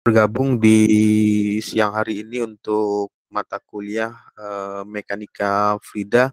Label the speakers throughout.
Speaker 1: Bergabung di siang hari ini untuk mata kuliah Mekanika Fluida.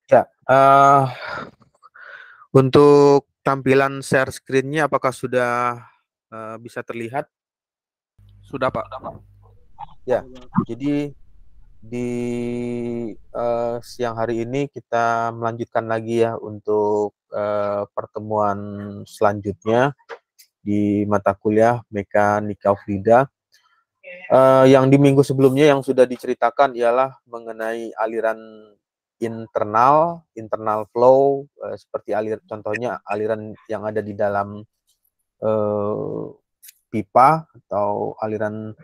Speaker 1: Ya, untuk tampilan share screen-nya apakah sudah bisa terlihat?
Speaker 2: Sudah, Pak.
Speaker 1: Ya, jadi di siang hari ini kita melanjutkan lagi ya untuk pertemuan selanjutnya di mata kuliah Mekanika Fluida. Yang di minggu sebelumnya yang sudah diceritakan ialah mengenai aliran internal flow, seperti contohnya aliran yang ada di dalam uh, pipa atau aliran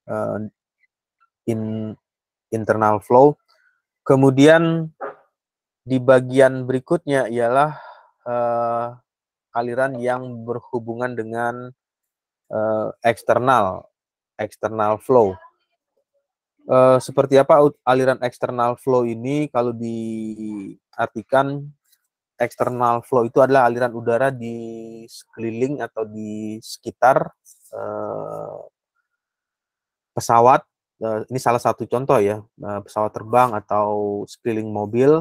Speaker 1: uh, in, internal flow. Kemudian di bagian berikutnya ialah uh, aliran yang berhubungan dengan external flow. Seperti apa aliran external flow ini? Kalau diartikan, external flow itu adalah aliran udara di sekeliling atau di sekitar pesawat. Ini salah satu contoh ya, pesawat terbang atau sekeliling mobil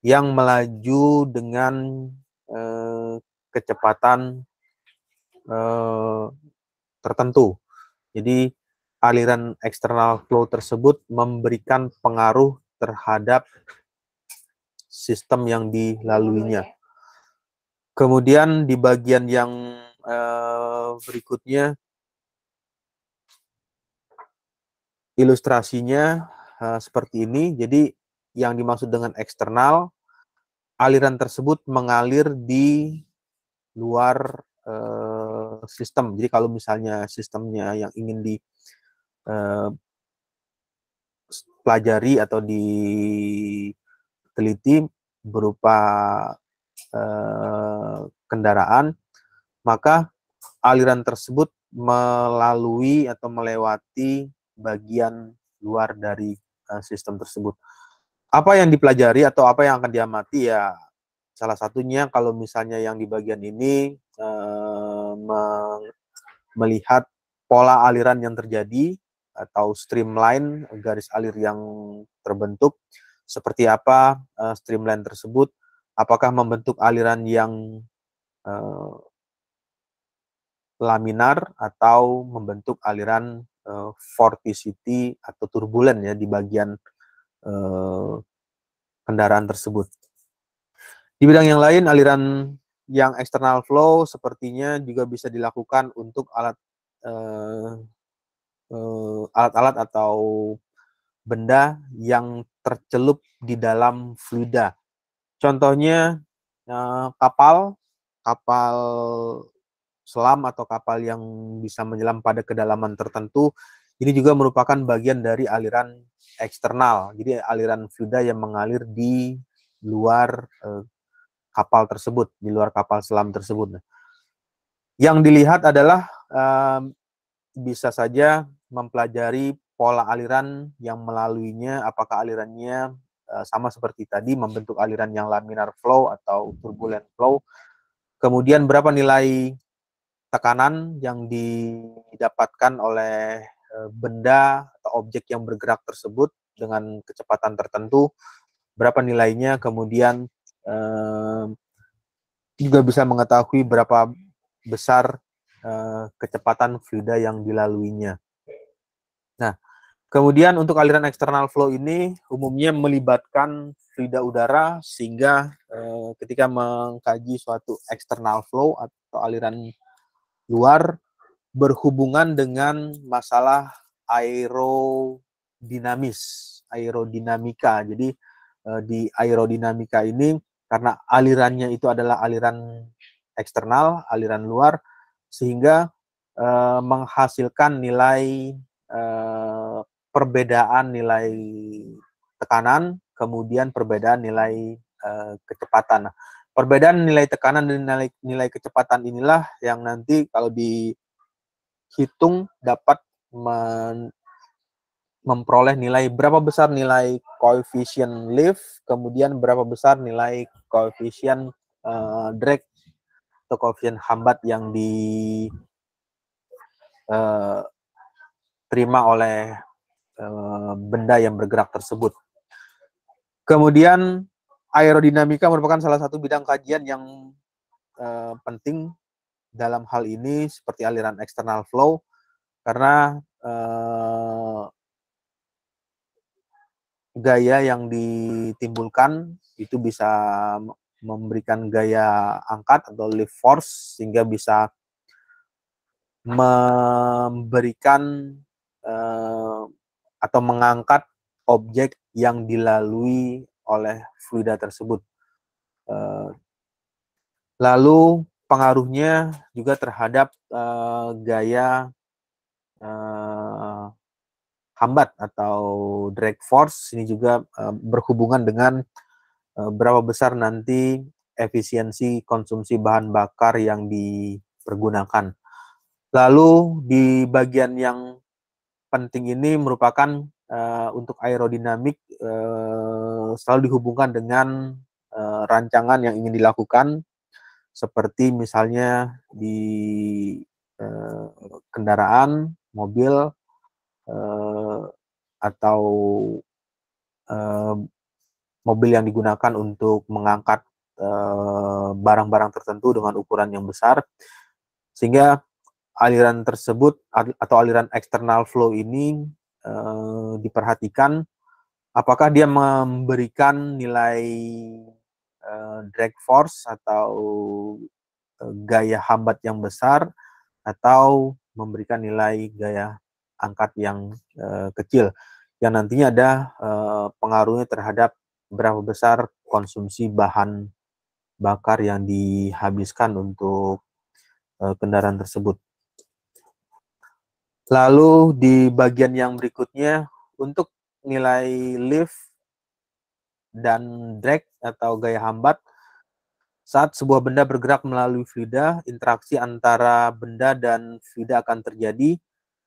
Speaker 1: yang melaju dengan kecepatan tertentu. Jadi aliran external flow tersebut memberikan pengaruh terhadap sistem yang dilaluinya. Kemudian di bagian yang berikutnya, ilustrasinya seperti ini. Jadi yang dimaksud dengan eksternal, aliran tersebut mengalir di luar sistem. Jadi kalau misalnya sistemnya yang ingin dipelajari atau diteliti berupa kendaraan, maka aliran tersebut melalui atau melewati bagian luar dari sistem tersebut. Apa yang dipelajari atau apa yang akan diamati ya, salah satunya kalau misalnya yang di bagian ini melihat pola aliran yang terjadi atau streamline, garis alir yang terbentuk, seperti apa streamline tersebut, apakah membentuk aliran yang laminar atau membentuk aliran vorticity atau turbulen ya di bagian kendaraan tersebut. Di bidang yang lain, aliran yang external flow sepertinya juga bisa dilakukan untuk alat-alat atau benda yang tercelup di dalam fluida. Contohnya kapal selam atau kapal yang bisa menyelam pada kedalaman tertentu, ini juga merupakan bagian dari aliran eksternal. Jadi aliran fluida yang mengalir di luar kapal tersebut, di luar kapal selam tersebut. Yang dilihat adalah bisa saja mempelajari pola aliran yang melaluinya, apakah alirannya sama seperti tadi, membentuk aliran yang laminar flow atau turbulent flow. Kemudian berapa nilai tekanan yang didapatkan oleh benda atau objek yang bergerak tersebut dengan kecepatan tertentu, berapa nilainya, kemudian juga bisa mengetahui berapa besar kecepatan fluida yang dilaluinya. Nah, kemudian untuk aliran external flow ini umumnya melibatkan fluida udara, sehingga ketika mengkaji suatu external flow atau aliran luar berhubungan dengan masalah aerodinamika. Jadi di aerodinamika ini, karena alirannya itu adalah aliran eksternal, aliran luar, sehingga menghasilkan nilai perbedaan nilai tekanan, kemudian perbedaan nilai kecepatan. Nah, perbedaan nilai tekanan dan nilai kecepatan inilah yang nanti kalau dihitung dapat memperoleh nilai berapa besar nilai koefisien lift, kemudian berapa besar nilai koefisien drag atau koefisien hambat yang diterima oleh benda yang bergerak tersebut. Kemudian aerodinamika merupakan salah satu bidang kajian yang penting dalam hal ini seperti aliran external flow, karena gaya yang ditimbulkan itu bisa memberikan gaya angkat atau lift force, sehingga bisa memberikan atau mengangkat objek yang dilalui oleh fluida tersebut. Lalu pengaruhnya juga terhadap gaya hambat atau drag force. Ini juga berhubungan dengan berapa besar nanti efisiensi konsumsi bahan bakar yang dipergunakan. Lalu di bagian yang penting ini merupakan untuk aerodinamik selalu dihubungkan dengan rancangan yang ingin dilakukan, seperti misalnya di kendaraan, mobil, atau mobil yang digunakan untuk mengangkat barang-barang tertentu dengan ukuran yang besar, sehingga aliran tersebut atau aliran external flow ini diperhatikan apakah dia memberikan nilai drag force atau gaya hambat yang besar, atau memberikan nilai gaya angkat yang kecil, yang nantinya ada pengaruhnya terhadap berapa besar konsumsi bahan bakar yang dihabiskan untuk kendaraan tersebut. Lalu di bagian yang berikutnya, untuk nilai lift dan drag atau gaya hambat, saat sebuah benda bergerak melalui fluida, interaksi antara benda dan fluida akan terjadi.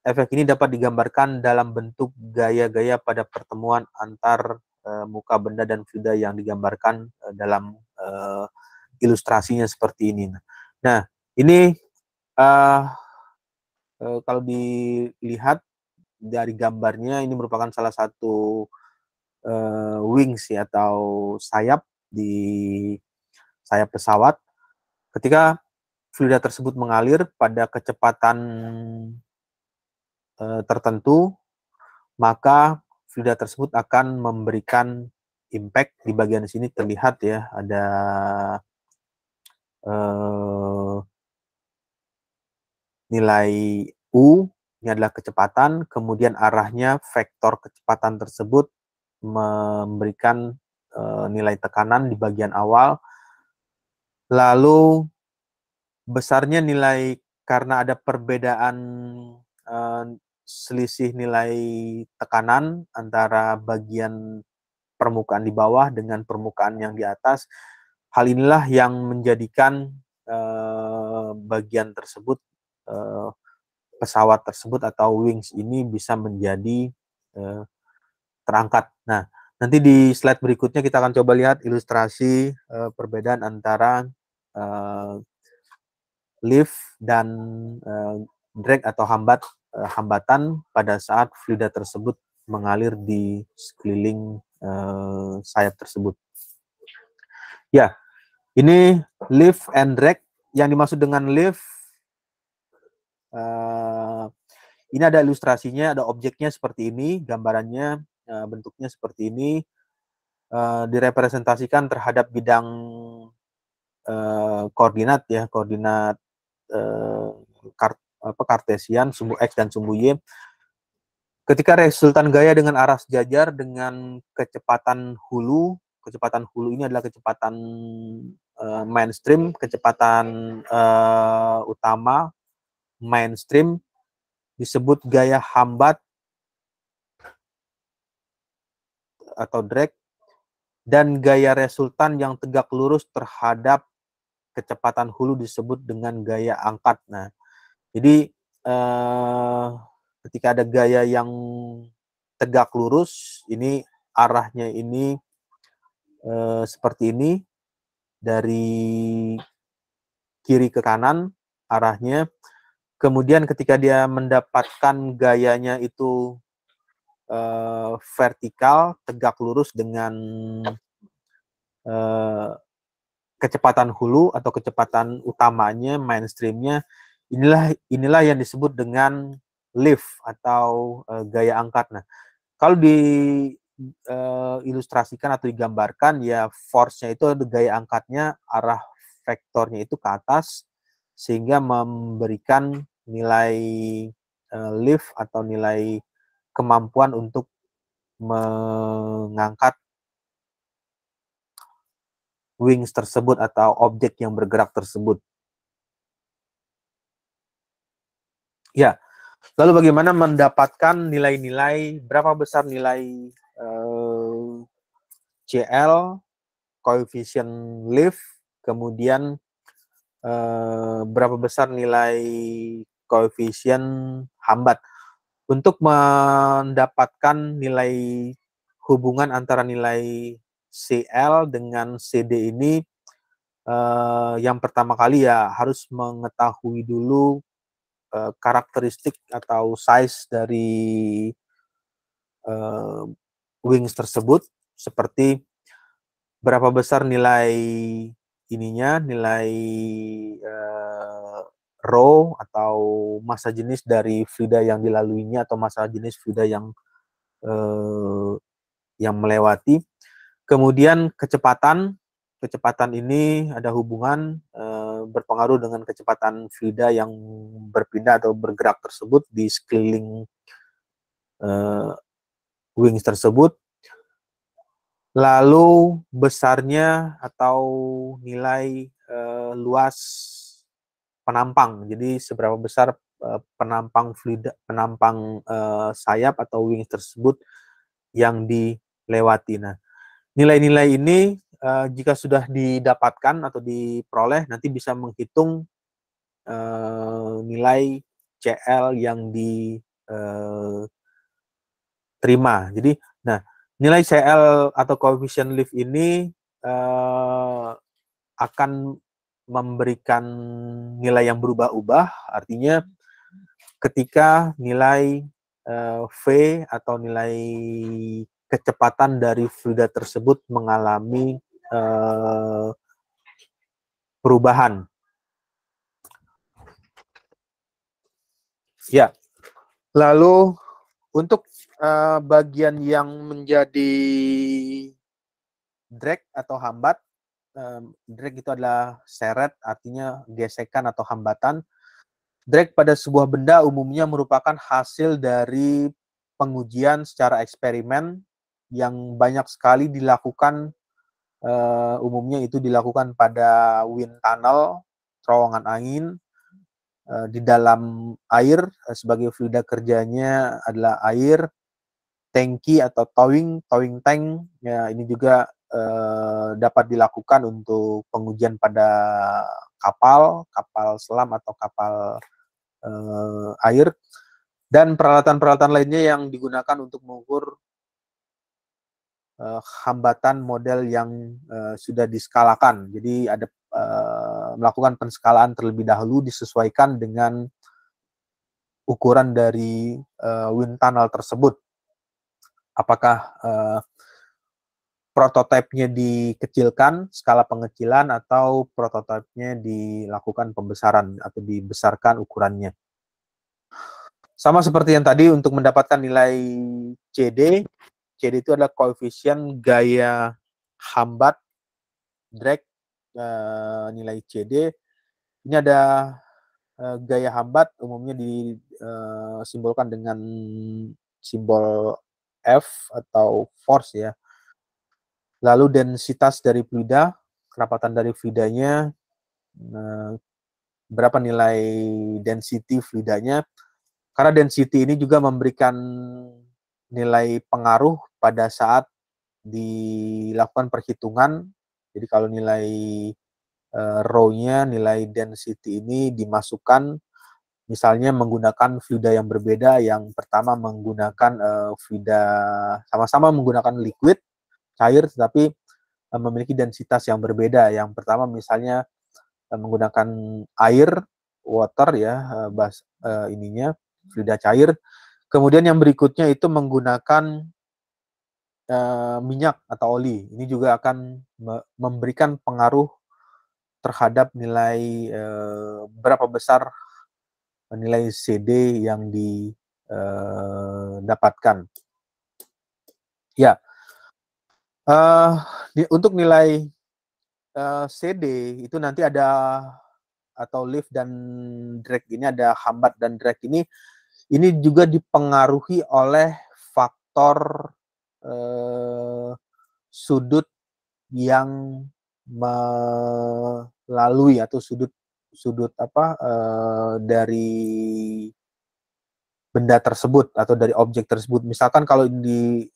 Speaker 1: Efek ini dapat digambarkan dalam bentuk gaya-gaya pada pertemuan antar muka benda dan fluida yang digambarkan dalam ilustrasinya seperti ini. Nah, ini kalau dilihat dari gambarnya, ini merupakan salah satu wings ya, atau sayap di sayap pesawat. Ketika fluida tersebut mengalir pada kecepatan tertentu, maka fluida tersebut akan memberikan impact. Di bagian sini terlihat ya, ada nilai U, ini adalah kecepatan, kemudian arahnya vektor kecepatan tersebut memberikan nilai tekanan di bagian awal, lalu besarnya nilai karena ada perbedaan selisih nilai tekanan antara bagian permukaan di bawah dengan permukaan yang di atas. Hal inilah yang menjadikan bagian tersebut, pesawat tersebut atau wings ini bisa menjadi terangkat. Nah, nanti di slide berikutnya kita akan coba lihat ilustrasi perbedaan antara lift dan drag atau hambatan pada saat fluida tersebut mengalir di sekeliling sayap tersebut. Ya, Ini lift and drag. Yang dimaksud dengan lift, ini ada ilustrasinya, ada objeknya seperti ini, gambarannya, bentuknya seperti ini, direpresentasikan terhadap bidang koordinat ya, koordinat kartesian, sumbu X dan sumbu Y. Ketika resultan gaya dengan arah sejajar dengan kecepatan hulu ini adalah kecepatan mainstream, kecepatan utama mainstream disebut gaya hambat atau drag, dan gaya resultan yang tegak lurus terhadap kecepatan hulu disebut dengan gaya angkat. Nah, jadi ketika ada gaya yang tegak lurus, ini arahnya ini seperti ini, dari kiri ke kanan arahnya. Kemudian ketika dia mendapatkan gayanya itu vertikal, tegak lurus dengan kecepatan hulu atau kecepatan utamanya, mainstreamnya, inilah yang disebut dengan lift atau gaya angkat. Nah, kalau ilustrasikan atau digambarkan, ya force-nya itu gaya angkatnya, arah vektornya itu ke atas, sehingga memberikan nilai lift atau nilai kemampuan untuk mengangkat wings tersebut atau objek yang bergerak tersebut. Ya, lalu bagaimana mendapatkan nilai-nilai, berapa besar nilai CL, koefisien lift, kemudian berapa besar nilai koefisien hambat. Untuk mendapatkan nilai hubungan antara nilai CL dengan CD ini, yang pertama kali ya harus mengetahui dulu karakteristik atau size dari wings tersebut, seperti berapa besar nilai ininya, nilai rho atau massa jenis dari fluida yang dilaluinya atau massa jenis fluida yang melewati. Kemudian kecepatan ini ada hubungan berpengaruh dengan kecepatan fluida yang berpindah atau bergerak tersebut di sekeliling wings tersebut. Lalu besarnya atau nilai luas penampang. Jadi seberapa besar penampang fluida, penampang sayap atau wings tersebut yang dilewati. Nah, nilai-nilai ini jika sudah didapatkan atau diperoleh, nanti bisa menghitung nilai CL yang diterima. Jadi, nah, nilai CL atau koefisien lift ini akan memberikan nilai yang berubah-ubah, artinya ketika nilai V atau nilai kecepatan dari fluida tersebut mengalami perubahan. Ya, lalu untuk bagian yang menjadi drag atau hambat, drag itu adalah seret, artinya gesekan atau hambatan. Drag pada sebuah benda umumnya merupakan hasil dari pengujian secara eksperimen yang banyak sekali dilakukan, umumnya itu dilakukan pada wind tunnel, terowongan angin, di dalam air, sebagai fluida kerjanya adalah air, tangki atau towing tank, ya ini juga dapat dilakukan untuk pengujian pada kapal selam atau kapal air, dan peralatan-peralatan lainnya yang digunakan untuk mengukur hambatan model yang sudah diskalakan. Jadi ada melakukan penskalaan terlebih dahulu disesuaikan dengan ukuran dari wind tunnel tersebut. Apakah prototipenya dikecilkan, skala pengecilan, atau prototipenya dilakukan pembesaran atau dibesarkan ukurannya. Sama seperti yang tadi, untuk mendapatkan nilai CD itu adalah koefisien gaya hambat drag nilai CD. Ini ada gaya hambat, umumnya disimbolkan dengan simbol F atau force ya. Lalu densitas dari fluida, kerapatan dari fluidanya, berapa nilai density fluidanya. Karena density ini juga memberikan nilai pengaruh pada saat dilakukan perhitungan. Jadi kalau nilai rho-nya, nilai density ini dimasukkan misalnya menggunakan fluida yang berbeda. Yang pertama menggunakan fluida sama-sama menggunakan liquid, cair, tetapi memiliki densitas yang berbeda. Yang pertama misalnya menggunakan air, water ya, fluida cair. Kemudian yang berikutnya itu menggunakan minyak atau oli. Ini juga akan memberikan pengaruh terhadap nilai berapa besar nilai CD yang didapatkan. Ya, untuk nilai CD itu nanti ada, atau lift dan drag ini, ada hambat dan drag ini juga dipengaruhi oleh faktor sudut yang melalui atau sudut dari benda tersebut atau dari objek tersebut. Misalkan kalau ini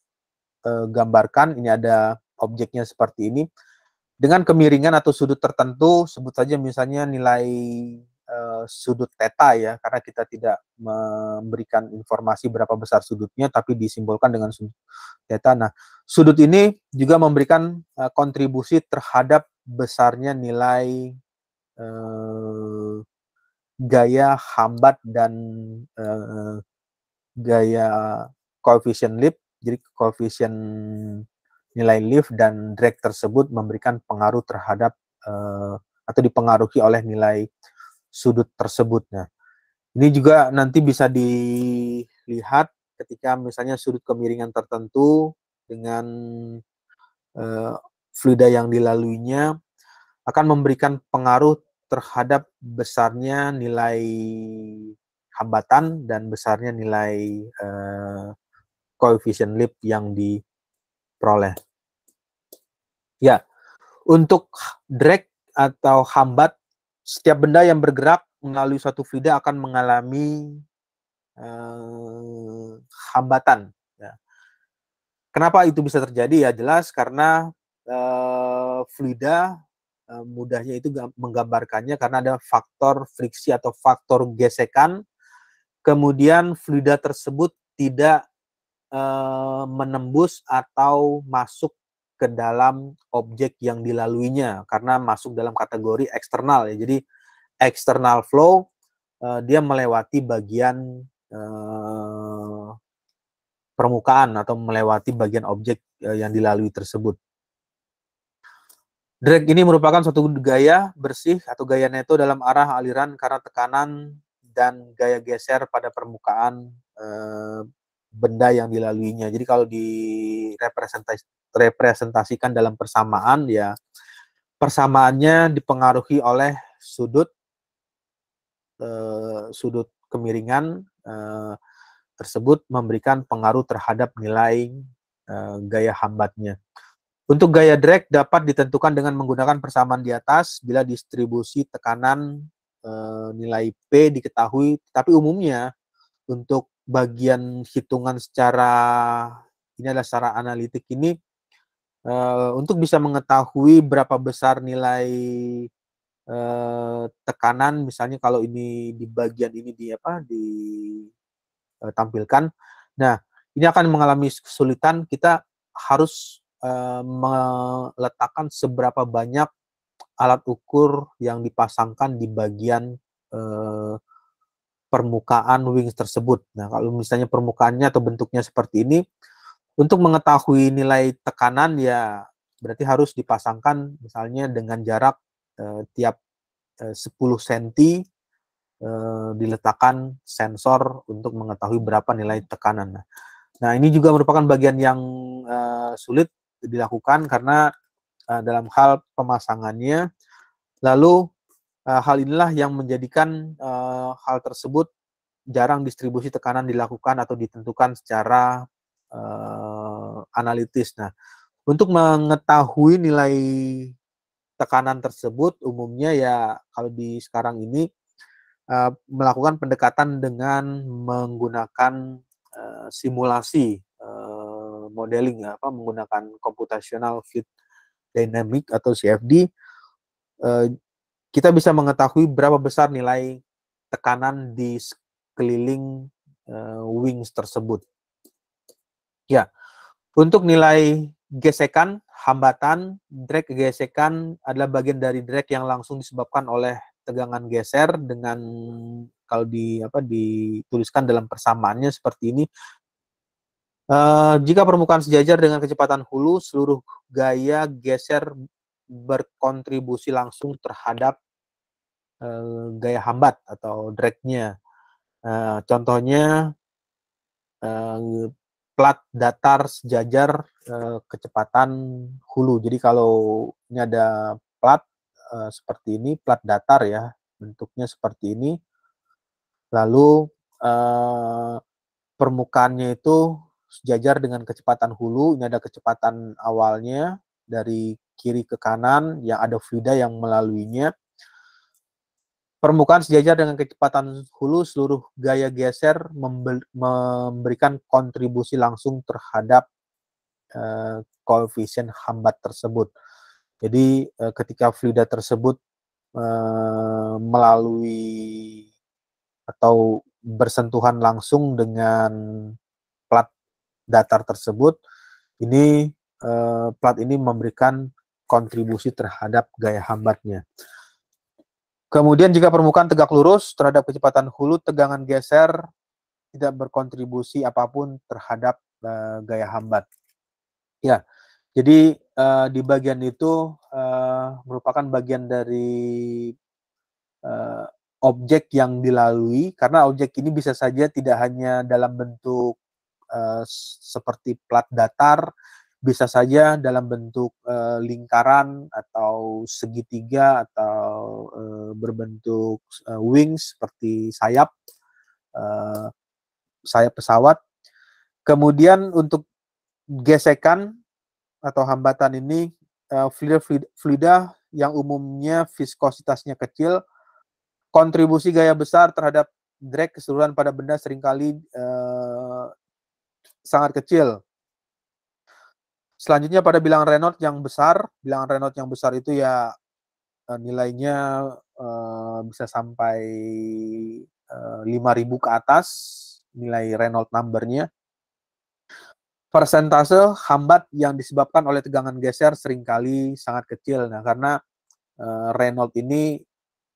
Speaker 1: digambarkan, ini ada objeknya seperti ini, dengan kemiringan atau sudut tertentu, sebut saja misalnya nilai sudut theta ya, karena kita tidak memberikan informasi berapa besar sudutnya, tapi disimbolkan dengan sudut theta. Nah, sudut ini juga memberikan kontribusi terhadap besarnya nilai gaya hambat dan gaya koefisien lift. Jadi koefisien nilai lift dan drag tersebut memberikan pengaruh terhadap atau dipengaruhi oleh nilai sudut tersebut. Nah, ini juga nanti bisa dilihat ketika misalnya sudut kemiringan tertentu dengan fluida yang dilaluinya akan memberikan pengaruh terhadap besarnya nilai hambatan dan besarnya nilai koefisien lift yang diperoleh. Ya, untuk drag atau hambat, setiap benda yang bergerak melalui suatu fluida akan mengalami hambatan. Ya. Kenapa itu bisa terjadi? Ya jelas karena fluida mudahnya itu menggambarkannya karena ada faktor friksi atau faktor gesekan, kemudian fluida tersebut tidak menembus atau masuk ke dalam objek yang dilaluinya karena masuk dalam kategori eksternal ya. Jadi external flow dia melewati bagian permukaan atau melewati bagian objek yang dilalui tersebut. Drag ini merupakan suatu gaya bersih atau gaya neto dalam arah aliran karena tekanan dan gaya geser pada permukaan benda yang dilaluinya. Jadi kalau direpresentasikan dalam persamaan, ya persamaannya dipengaruhi oleh sudut kemiringan tersebut memberikan pengaruh terhadap nilai gaya hambatnya. Untuk gaya drag dapat ditentukan dengan menggunakan persamaan di atas bila distribusi tekanan nilai P diketahui, tapi umumnya untuk bagian hitungan secara analitik ini untuk bisa mengetahui berapa besar nilai tekanan, misalnya kalau ini di bagian ini ditampilkan. Nah, ini akan mengalami kesulitan, kita harus meletakkan seberapa banyak alat ukur yang dipasangkan di bagian permukaan wings tersebut. Nah, kalau misalnya permukaannya atau bentuknya seperti ini, Untuk mengetahui nilai tekanan ya berarti harus dipasangkan misalnya dengan jarak tiap 10 cm diletakkan sensor untuk mengetahui berapa nilai tekanan. Nah, ini juga merupakan bagian yang sulit dilakukan karena dalam hal pemasangannya. Lalu hal inilah yang menjadikan hal tersebut jarang distribusi tekanan dilakukan atau ditentukan secara analitis. Nah, untuk mengetahui nilai tekanan tersebut umumnya ya kalau di sekarang ini melakukan pendekatan dengan menggunakan simulasi modeling ya, menggunakan computational fluid dynamic atau CFD. Kita bisa mengetahui berapa besar nilai tekanan di sekeliling wings tersebut. Ya, untuk nilai gesekan, hambatan, drag gesekan adalah bagian dari drag yang langsung disebabkan oleh tegangan geser dengan kalau dituliskan dalam persamaannya seperti ini. Jika permukaan sejajar dengan kecepatan hulu, seluruh gaya geser berkontribusi langsung terhadap gaya hambat atau drag-nya. Contohnya plat datar sejajar kecepatan hulu. Jadi kalau ini ada plat seperti ini, plat datar ya, bentuknya seperti ini. Lalu permukaannya itu sejajar dengan kecepatan hulu. Ini ada kecepatan awalnya dari kiri ke kanan yang ada fluida yang melaluinya. Permukaan sejajar dengan kecepatan hulu, seluruh gaya geser memberikan kontribusi langsung terhadap koefisien hambat tersebut. Jadi ketika fluida tersebut melalui atau bersentuhan langsung dengan plat datar tersebut, ini plat ini memberikan kontribusi terhadap gaya hambatnya. Kemudian jika permukaan tegak lurus terhadap kecepatan hulu, tegangan geser tidak berkontribusi apapun terhadap gaya hambat. Ya, jadi di bagian itu merupakan bagian dari objek yang dilalui, karena objek ini bisa saja tidak hanya dalam bentuk seperti plat datar, bisa saja dalam bentuk lingkaran atau segitiga atau berbentuk wings seperti sayap pesawat. Kemudian untuk gesekan atau hambatan ini fluida yang umumnya viskositasnya kecil, kontribusi gaya besar terhadap drag keseluruhan pada benda seringkali sangat kecil. Selanjutnya pada bilangan Reynolds yang besar. Bilangan Reynolds yang besar itu ya nilainya bisa sampai 5.000 ke atas nilai Reynolds number-nya. Persentase hambat yang disebabkan oleh tegangan geser seringkali sangat kecil. Nah, karena Reynolds ini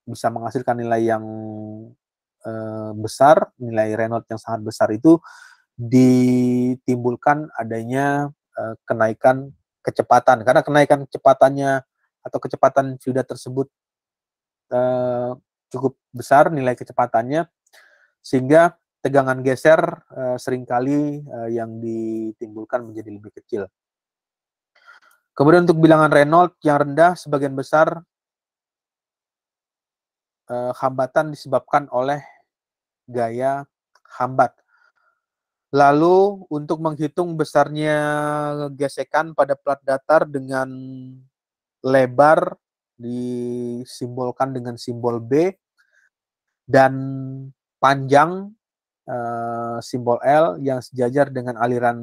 Speaker 1: bisa menghasilkan nilai yang besar, nilai Reynolds yang sangat besar itu ditimbulkan adanya kenaikan kecepatan. Karena kenaikan kecepatannya atau kecepatan fluida tersebut cukup besar nilai kecepatannya, sehingga tegangan geser seringkali yang ditimbulkan menjadi lebih kecil. Kemudian untuk bilangan Reynolds yang rendah, sebagian besar hambatan disebabkan oleh gaya hambat. Lalu untuk menghitung besarnya gesekan pada plat datar dengan lebar disimbolkan dengan simbol B dan panjang simbol L yang sejajar dengan aliran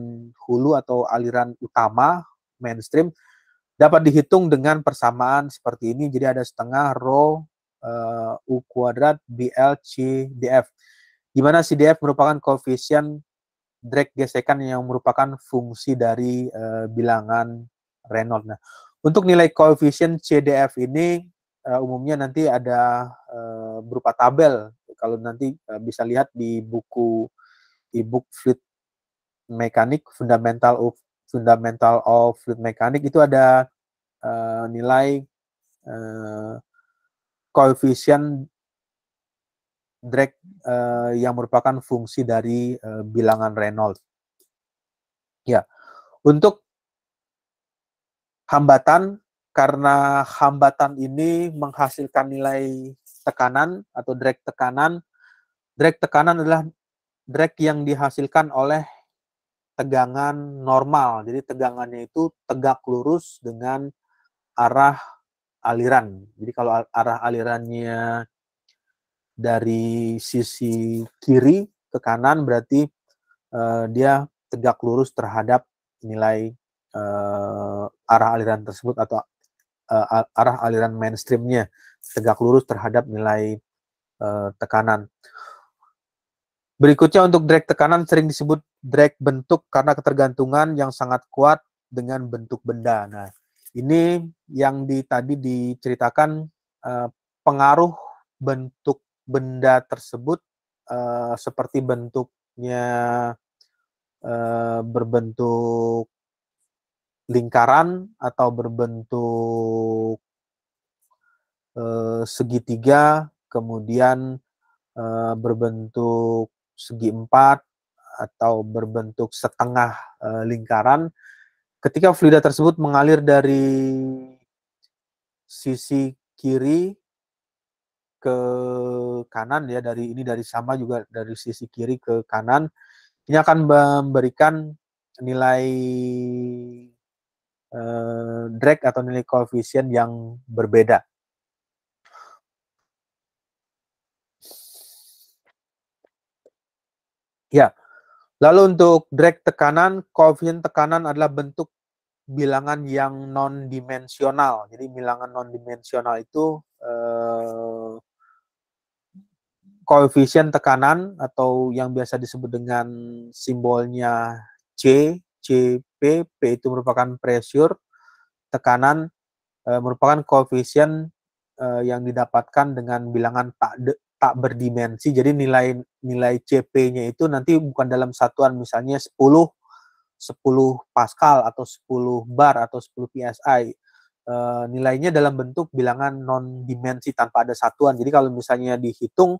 Speaker 1: hulu atau aliran utama mainstream dapat dihitung dengan persamaan seperti ini. Jadi ada setengah rho U kuadrat BL C DF, di mana CDF merupakan koefisien drag gesekan yang merupakan fungsi dari bilangan Reynolds. Nah, untuk nilai koefisien CDF ini umumnya nanti ada berupa tabel. Kalau nanti bisa lihat di buku e-book Fluid mechanics, fundamental of fluid mechanics, itu ada nilai koefisien drag yang merupakan fungsi dari bilangan Reynolds. Ya, untuk hambatan, karena hambatan ini menghasilkan nilai tekanan atau drag tekanan. Drag tekanan adalah drag yang dihasilkan oleh tegangan normal. Jadi tegangannya itu tegak lurus dengan arah aliran. Jadi kalau arah alirannya dari sisi kiri ke kanan, berarti dia tegak lurus terhadap nilai arah aliran tersebut, atau arah aliran mainstreamnya tegak lurus terhadap nilai tekanan. Berikutnya, untuk drag tekanan sering disebut drag bentuk karena ketergantungan yang sangat kuat dengan bentuk benda. Nah, ini yang tadi diceritakan, pengaruh bentuk benda tersebut, seperti bentuknya berbentuk lingkaran atau berbentuk segitiga, kemudian berbentuk segi empat, atau berbentuk setengah lingkaran. Ketika fluida tersebut mengalir dari sisi kiri ke kanan, ya, dari sama juga dari sisi kiri ke kanan, ini akan memberikan nilai drag atau nilai koefisien yang berbeda. Ya, lalu untuk drag tekanan, koefisien tekanan adalah bentuk bilangan yang non-dimensional. Jadi bilangan non-dimensional itu koefisien tekanan atau yang biasa disebut dengan simbolnya C, CP, P itu merupakan pressure, tekanan merupakan koefisien yang didapatkan dengan bilangan tak berdimensi. Jadi nilai CP-nya itu nanti bukan dalam satuan misalnya 10 Pascal atau 10 bar atau 10 PSI. Nilainya dalam bentuk bilangan non-dimensi tanpa ada satuan. Jadi kalau misalnya dihitung,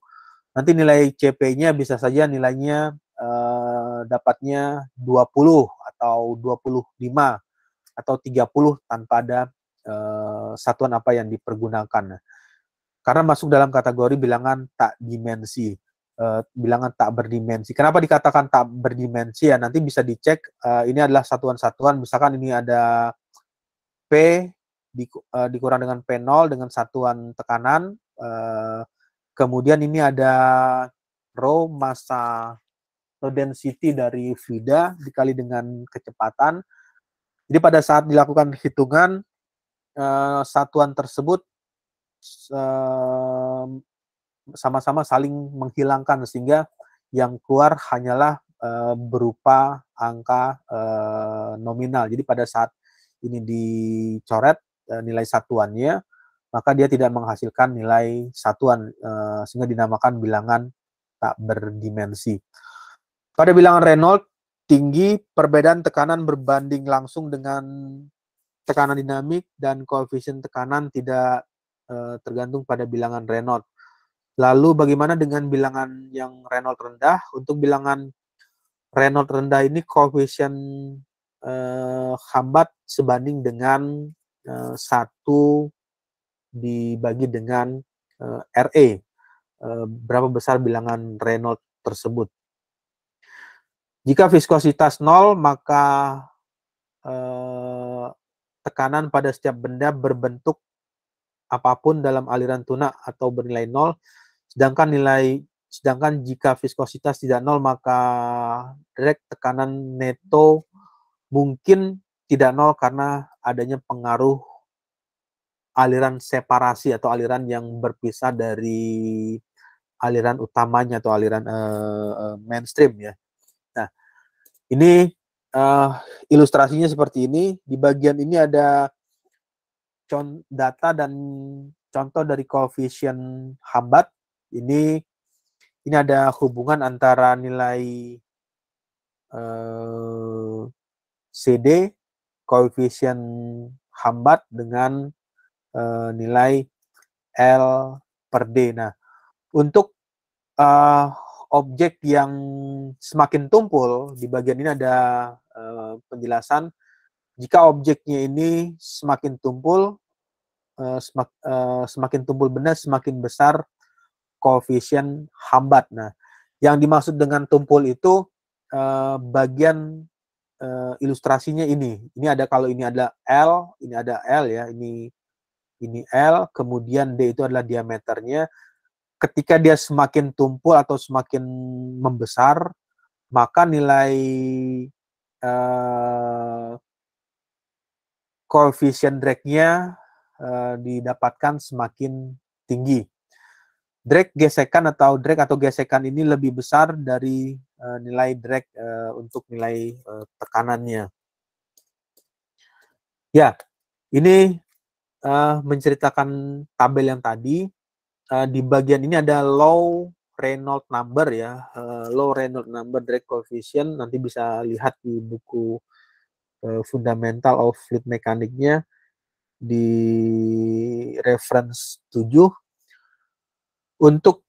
Speaker 1: nanti nilai CP-nya bisa saja nilainya dapatnya 20 atau 25 atau 30 tanpa ada satuan apa yang dipergunakan. Karena masuk dalam kategori bilangan tak dimensi, bilangan tak berdimensi. Kenapa dikatakan tak berdimensi? Ya, nanti bisa dicek. Ini adalah satuan-satuan. Misalkan ini ada P dikurang dengan P0 dengan satuan tekanan. Kemudian ini ada rho, massa atau density dari fluida dikali dengan kecepatan. Jadi pada saat dilakukan hitungan, satuan tersebut sama-sama saling menghilangkan, sehingga yang keluar hanyalah berupa angka nominal. Jadi pada saat ini dicoret nilai satuannya, maka dia tidak menghasilkan nilai satuan, sehingga dinamakan bilangan tak berdimensi. Pada bilangan Reynolds tinggi, perbedaan tekanan berbanding langsung dengan tekanan dinamik, dan koefisien tekanan tidak tergantung pada bilangan Reynolds. Lalu bagaimana dengan bilangan yang Reynolds rendah? Untuk bilangan Reynolds rendah ini koefisien hambat sebanding dengan 1 dibagi dengan RE. Berapa besar bilangan Reynolds tersebut. Jika viskositas 0, maka tekanan pada setiap benda berbentuk apapun dalam aliran tuna atau bernilai 0. Sedangkan jika viskositas tidak 0, maka drag tekanan neto mungkin tidak 0 karena adanya pengaruh aliran separasi atau aliran yang berpisah dari aliran utamanya atau aliran mainstream, ya. Nah, ini ilustrasinya seperti ini. Di bagian ini ada data dan contoh dari koefisien hambat. Ini ada hubungan antara nilai CD, koefisien hambat dengan nilai L per D. Nah, untuk objek yang semakin tumpul, di bagian ini ada penjelasan, jika objeknya ini semakin tumpul, semakin tumpul benda, semakin besar koefisien hambat. Nah, yang dimaksud dengan tumpul itu bagian ilustrasinya ini. Ini ada, kalau ini ada L, ini ada L ya, ini L, kemudian D itu adalah diameternya. Ketika dia semakin tumpul atau semakin membesar, maka nilai koefisien drag-nya didapatkan semakin tinggi. Drag gesekan ini lebih besar dari nilai drag untuk nilai tekanannya. Ya, ini menceritakan tabel yang tadi. Di bagian ini ada low Reynolds number ya, low Reynolds number drag coefficient, nanti bisa lihat di buku Fundamental of Fluid Mechanics-nya di reference 7. Untuk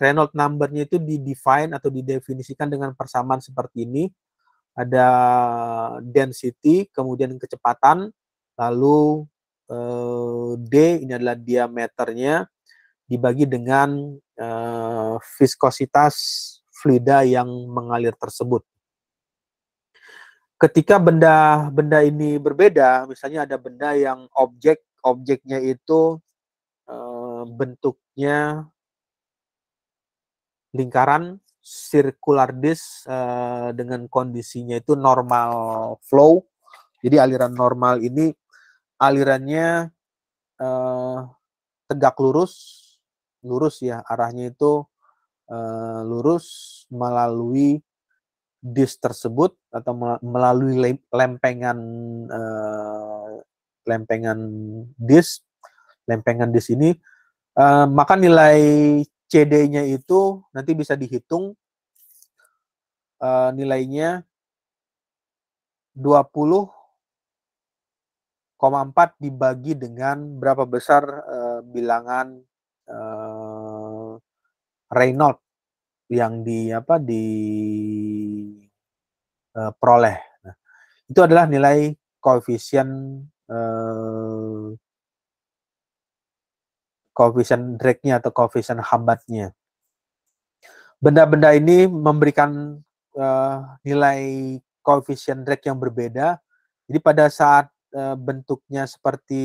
Speaker 1: Reynolds number-nya itu di-define atau didefinisikan dengan persamaan seperti ini. Ada density, kemudian kecepatan, lalu D ini adalah diameternya, dibagi dengan viskositas fluida yang mengalir tersebut. Ketika benda ini berbeda, misalnya ada benda yang objeknya itu bentuknya lingkaran, circular disk, dengan kondisinya itu normal flow. Jadi aliran normal ini alirannya tegak lurus ya, arahnya itu lurus melalui disk tersebut atau melalui lempengan disk. Lempengan disk ini, maka nilai CD-nya itu nanti bisa dihitung, nilainya 20,4 dibagi dengan berapa besar bilangan Reynolds yang peroleh. Nah, itu adalah nilai koefisien drag-nya atau koefisien hambatnya. Benda-benda ini memberikan nilai koefisien drag yang berbeda. Jadi pada saat bentuknya seperti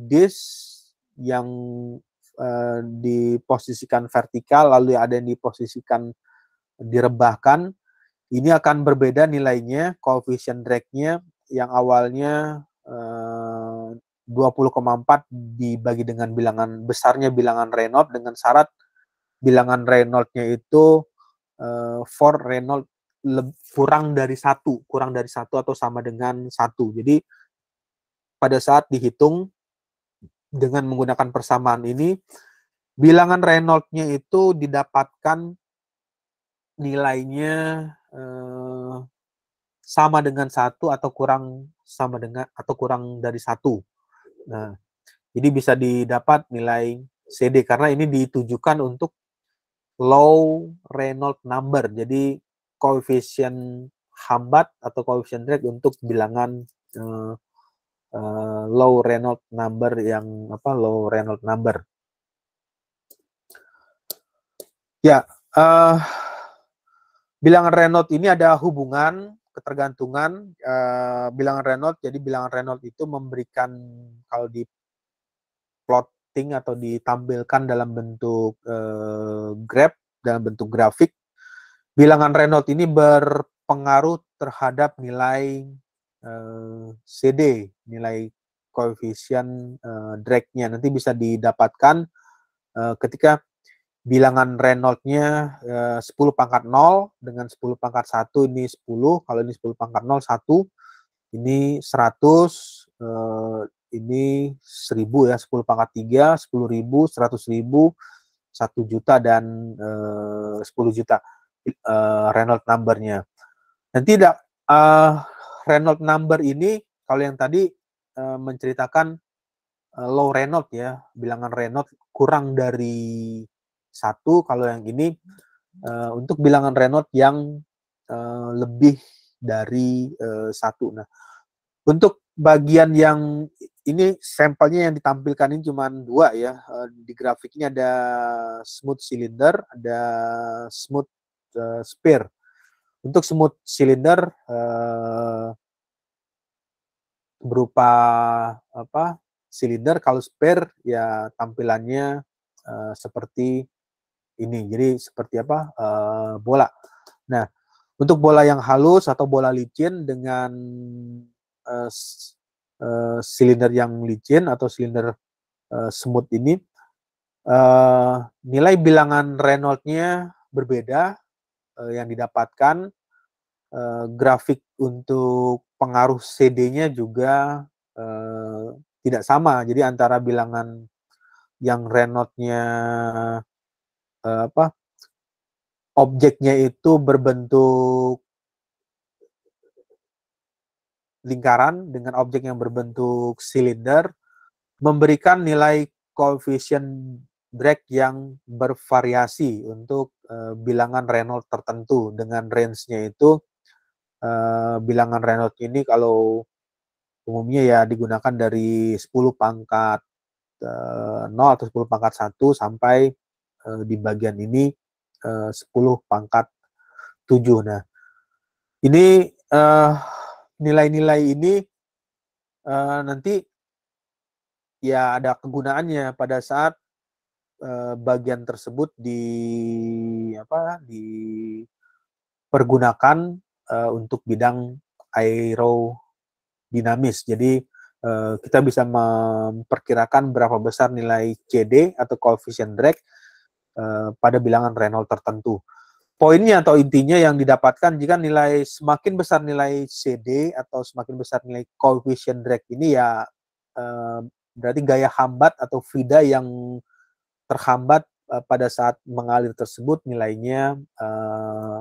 Speaker 1: disk yang diposisikan vertikal, lalu ada yang diposisikan direbahkan, ini akan berbeda nilainya, koefisien drag-nya yang awalnya 20,4 dibagi dengan bilangan besarnya bilangan Reynolds dengan syarat bilangan Reynolds-nya itu for Reynolds kurang dari satu atau sama dengan 1. Jadi pada saat dihitung dengan menggunakan persamaan ini, bilangan Reynolds-nya itu didapatkan nilainya sama dengan 1 atau kurang dari 1. Nah, jadi bisa didapat nilai CD karena ini ditujukan untuk low Reynolds number. Jadi koefisien hambat atau koefisien drag untuk bilangan low Reynolds number low Reynolds number. Ya, bilangan Reynolds ini ada hubungan ketergantungan bilangan Reynolds. Jadi bilangan Reynolds itu memberikan, kalau di plotting atau ditampilkan dalam bentuk graph, dalam bentuk grafik, bilangan Reynolds ini berpengaruh terhadap nilai CD, nilai koefisien drag-nya. Nanti bisa didapatkan ketika bilangan Reynolds-nya 10 pangkat 0 dengan 10 pangkat 1 ini 10, kalau ini 10 pangkat 0 1, ini 100, ini 1000 ya, 10 pangkat 3, 10.000, 100.000, 1 juta dan 10 juta. Reynolds number-nya. Dan tidak Reynolds number ini kalau yang tadi menceritakan low Reynolds ya, bilangan Reynolds kurang dari 1, kalau yang ini untuk bilangan Reynolds yang lebih dari 1. Nah, untuk bagian yang ini sampelnya yang ditampilkan ini cuma 2 ya. Di grafik ini ada smooth cylinder, ada smooth sphere. Untuk smooth cylinder berupa apa? Silinder, kalau sphere ya tampilannya seperti ini. Jadi seperti apa? Bola. Nah, untuk bola yang halus atau bola licin dengan silinder yang licin atau silinder smooth ini, nilai bilangan Reynolds-nya berbeda yang didapatkan. Grafik untuk pengaruh CD-nya juga tidak sama. Jadi antara bilangan yang Reynolds-nya objeknya itu berbentuk lingkaran dengan objek yang berbentuk silinder, memberikan nilai koefisien drag yang bervariasi untuk bilangan Reynolds tertentu. Dengan range-nya itu bilangan Reynolds ini kalau umumnya ya digunakan dari 10 pangkat 0 atau 10 pangkat 1 sampai di bagian ini 10 pangkat 7. Nah, ini nilai-nilai ini nanti ya ada kegunaannya pada saat bagian tersebut dipergunakan untuk bidang aerodinamis. Jadi kita bisa memperkirakan berapa besar nilai CD atau koefisien drag pada bilangan Reynolds tertentu. Poinnya atau intinya yang didapatkan jika nilai semakin besar nilai CD atau semakin besar nilai koefisien drag ini ya berarti gaya hambat atau frida yang terhambat pada saat mengalir tersebut nilainya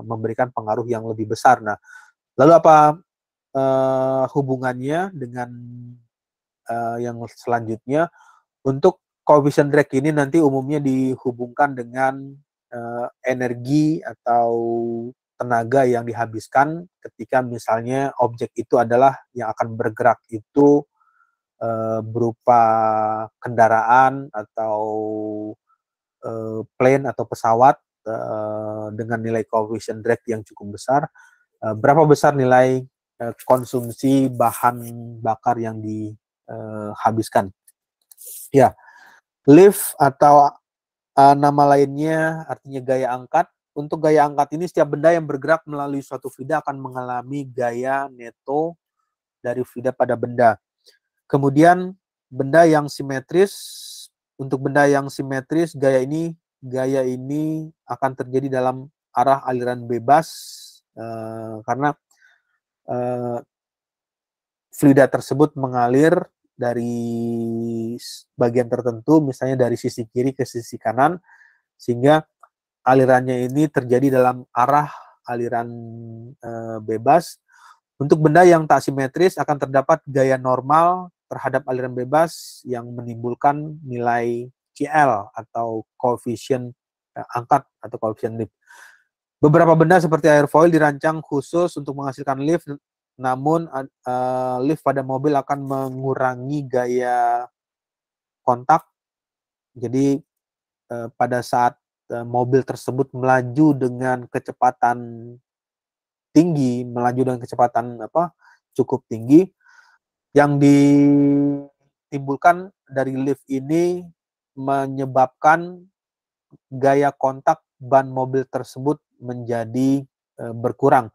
Speaker 1: memberikan pengaruh yang lebih besar. Nah, lalu apa hubungannya dengan yang selanjutnya? Untuk koefisien drag ini nanti umumnya dihubungkan dengan energi atau tenaga yang dihabiskan ketika misalnya objek itu adalah yang akan bergerak itu berupa kendaraan atau plane atau pesawat dengan nilai koefisien drag yang cukup besar. Berapa besar nilai konsumsi bahan bakar yang dihabiskan? Ya, lift atau nama lainnya artinya gaya angkat. Untuk gaya angkat ini setiap benda yang bergerak melalui suatu frida akan mengalami gaya neto dari frida pada benda. Kemudian benda yang simetris, untuk benda yang simetris gaya ini akan terjadi dalam arah aliran bebas karena fluida tersebut mengalir dari bagian tertentu, misalnya dari sisi kiri ke sisi kanan, sehingga alirannya ini terjadi dalam arah aliran bebas. Untuk benda yang tak simetris akan terdapat gaya normal terhadap aliran bebas yang menimbulkan nilai CL atau koefisien angkat atau koefisien lift. Beberapa benda seperti airfoil dirancang khusus untuk menghasilkan lift, namun lift pada mobil akan mengurangi gaya kontak. Jadi pada saat mobil tersebut melaju dengan kecepatan tinggi, cukup tinggi, yang ditimbulkan dari lift ini menyebabkan gaya kontak ban mobil tersebut menjadi berkurang.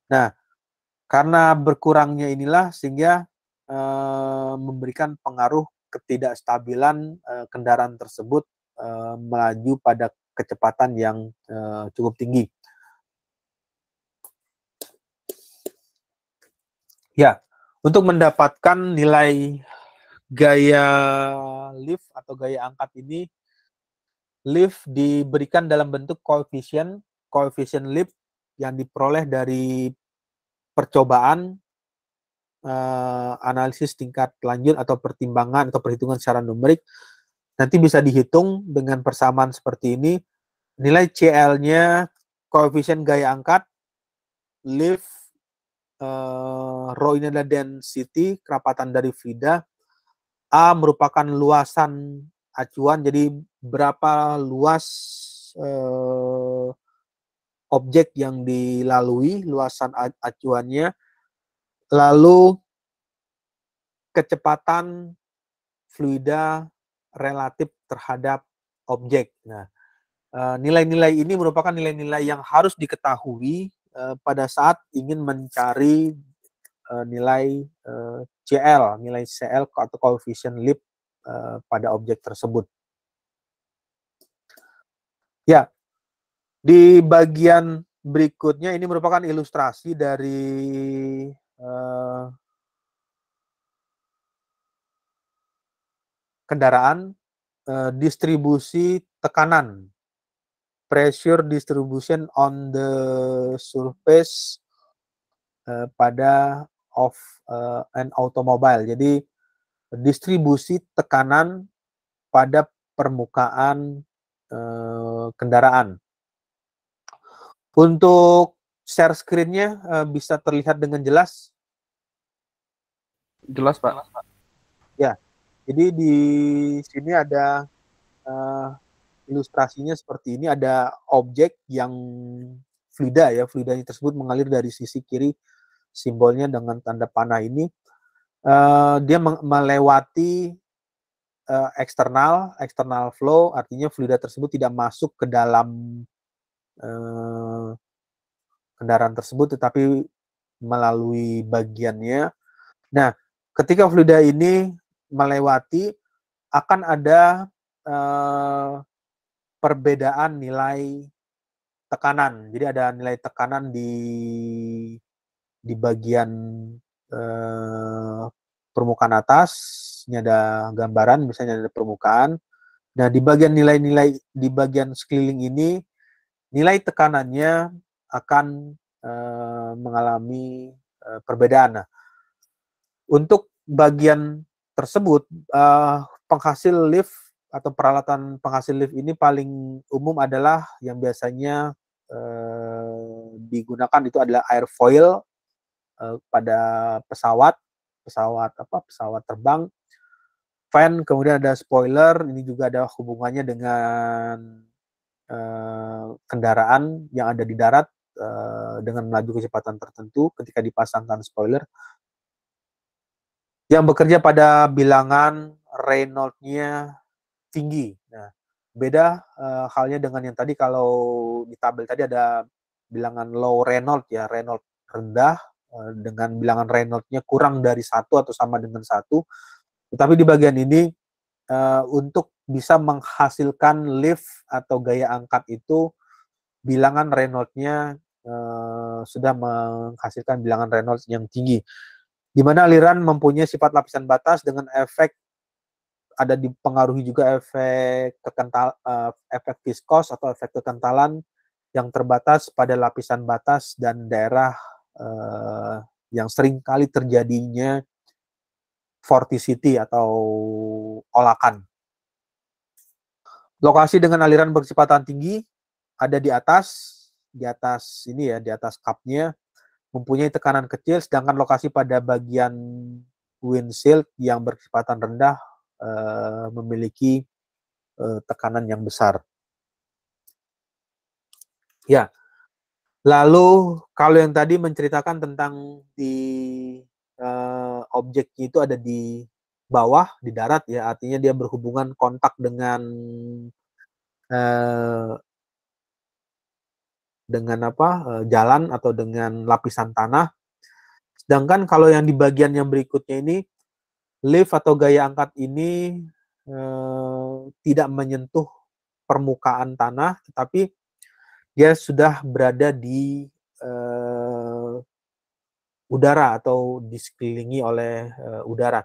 Speaker 1: Nah, karena berkurangnya inilah sehingga memberikan pengaruh ketidakstabilan kendaraan tersebut melaju pada kecepatan yang cukup tinggi. Ya, untuk mendapatkan nilai gaya lift atau gaya angkat ini, lift diberikan dalam bentuk koefisien koefisien lift yang diperoleh dari percobaan, analisis tingkat lanjut atau pertimbangan atau perhitungan secara numerik, nanti bisa dihitung dengan persamaan seperti ini. Nilai CL-nya, koefisien gaya angkat, lift, rho ini adalah density, kerapatan dari fluida, A merupakan luasan acuan, jadi berapa luas objek yang dilalui, luasan acuannya, lalu kecepatan fluida relatif terhadap objek. Nah, nilai-nilai ini merupakan nilai-nilai yang harus diketahui pada saat ingin mencari nilai CL, nilai CL atau coefficient lift pada objek tersebut. Ya, di bagian berikutnya ini merupakan ilustrasi dari kendaraan, distribusi tekanan, pressure distribution on the surface pada of an automobile. Jadi distribusi tekanan pada permukaan kendaraan. Untuk share screen-nya bisa terlihat dengan jelas?
Speaker 2: Jelas, Pak.
Speaker 1: Ya, jadi di sini ada ilustrasinya seperti ini, ada objek yang fluida ya, fluidanya tersebut mengalir dari sisi kiri, simbolnya dengan tanda panah ini. Dia melewati external flow, artinya fluida tersebut tidak masuk ke dalam kendaraan tersebut, tetapi melalui bagiannya. Nah, ketika fluida ini melewati, akan ada perbedaan nilai tekanan. Jadi ada nilai tekanan di bagian permukaan atas. Ini ada gambaran, misalnya ada permukaan. Nah, di bagian nilai-nilai di bagian sekeliling ini, nilai tekanannya akan mengalami perbedaan. Nah, untuk bagian tersebut, penghasil lift atau peralatan penghasil lift ini paling umum adalah yang biasanya digunakan itu adalah airfoil pada pesawat terbang, fan, kemudian ada spoiler, ini juga ada hubungannya dengan kendaraan yang ada di darat dengan melaju kecepatan tertentu ketika dipasangkan spoiler yang bekerja pada bilangan Reynolds-nya tinggi. Nah, beda halnya dengan yang tadi, kalau di tabel tadi ada bilangan low Reynolds ya, Reynolds rendah dengan bilangan Reynolds-nya kurang dari 1 atau sama dengan 1. Tetapi di bagian ini untuk bisa menghasilkan lift atau gaya angkat itu bilangan Reynolds-nya sudah menghasilkan bilangan Reynolds yang tinggi, di mana aliran mempunyai sifat lapisan batas dengan efek, ada dipengaruhi juga efek efek viskos atau efek kekentalan yang terbatas pada lapisan batas dan daerah yang sering kali terjadinya vorticity atau olakan. Lokasi dengan aliran berkecepatan tinggi ada di atas ini ya, di atas cupnya, mempunyai tekanan kecil, sedangkan lokasi pada bagian windshield yang berkecepatan rendah memiliki tekanan yang besar. Ya, lalu kalau yang tadi menceritakan tentang di objeknya itu ada di bawah, di darat ya, artinya dia berhubungan kontak dengan jalan atau dengan lapisan tanah. Sedangkan kalau yang di bagian yang berikutnya ini, lift atau gaya angkat ini tidak menyentuh permukaan tanah, tetapi dia sudah berada di udara atau disekelilingi oleh udara.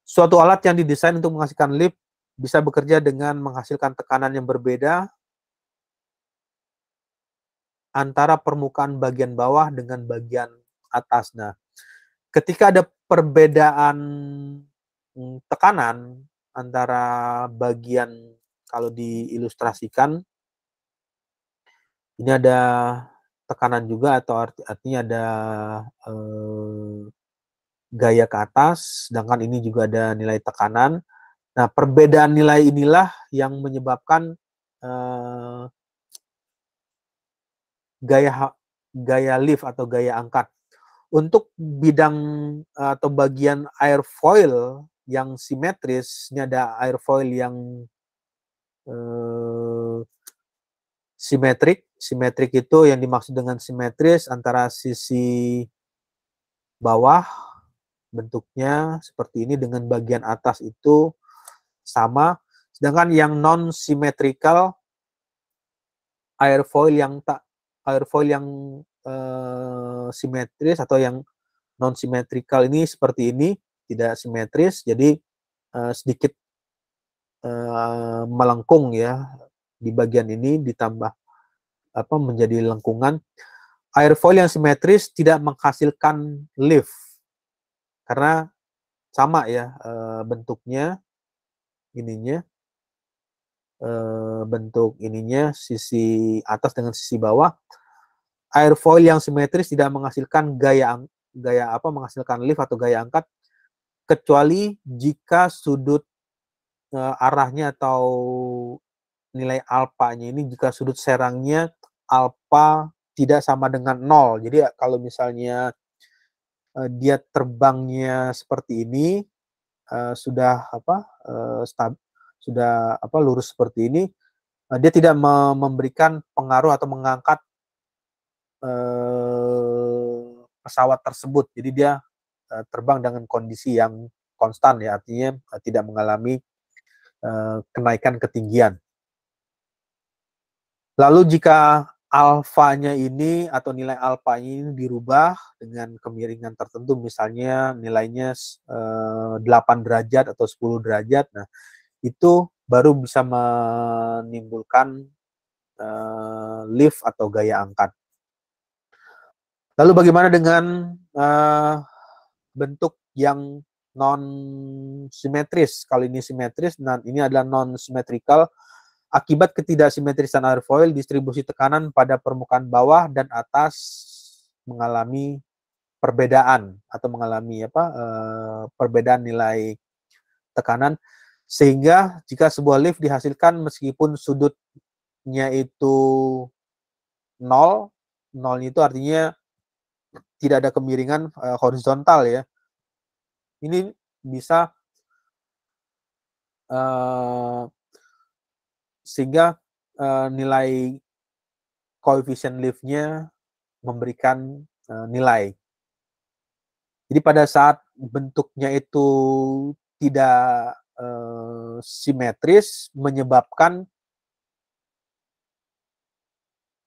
Speaker 1: Suatu alat yang didesain untuk menghasilkan lift bisa bekerja dengan menghasilkan tekanan yang berbeda antara permukaan bagian bawah dengan bagian atas. Nah, ketika ada perbedaan tekanan antara bagian, kalau diilustrasikan, ini ada tekanan juga, atau artinya ada gaya ke atas, sedangkan ini juga ada nilai tekanan. Nah, perbedaan nilai inilah yang menyebabkan gaya lift atau gaya angkat. Untuk bidang atau bagian airfoil yang simetris, ini ada airfoil yang simetrik. Simetrik itu yang dimaksud dengan simetris antara sisi bawah bentuknya seperti ini dengan bagian atas itu sama. Sedangkan yang non symmetrical, airfoil yang simetris atau yang non symmetrical ini seperti ini, tidak simetris, jadi sedikit melengkung ya di bagian ini, ditambah menjadi lengkungan. Airfoil yang simetris tidak menghasilkan lift karena sama ya bentuknya, ininya bentuk ininya, sisi atas dengan sisi bawah. Airfoil yang simetris tidak menghasilkan menghasilkan lift atau gaya angkat, kecuali jika sudut arahnya atau nilai alfanya ini, jika sudut serangnya alfa tidak sama dengan 0. Jadi kalau misalnya dia terbangnya seperti ini, sudah lurus seperti ini, dia tidak memberikan pengaruh atau mengangkat pesawat tersebut. Jadi dia terbang dengan kondisi yang konstan ya, artinya tidak mengalami kenaikan ketinggian. Lalu jika alfanya ini atau nilai alfanya ini dirubah dengan kemiringan tertentu, misalnya nilainya 8 derajat atau 10 derajat, nah itu baru bisa menimbulkan lift atau gaya angkat. Lalu bagaimana dengan bentuk yang non simetris? Kalau ini simetris, nah ini adalah non symmetrical. Akibat ketidaksimetrisan airfoil, distribusi tekanan pada permukaan bawah dan atas mengalami perbedaan atau mengalami perbedaan nilai tekanan, sehingga jika sebuah lift dihasilkan meskipun sudutnya itu 0 itu artinya tidak ada kemiringan horizontal ya. Ini bisa sehingga nilai koefisien lift-nya memberikan nilai. Jadi pada saat bentuknya itu tidak simetris, menyebabkan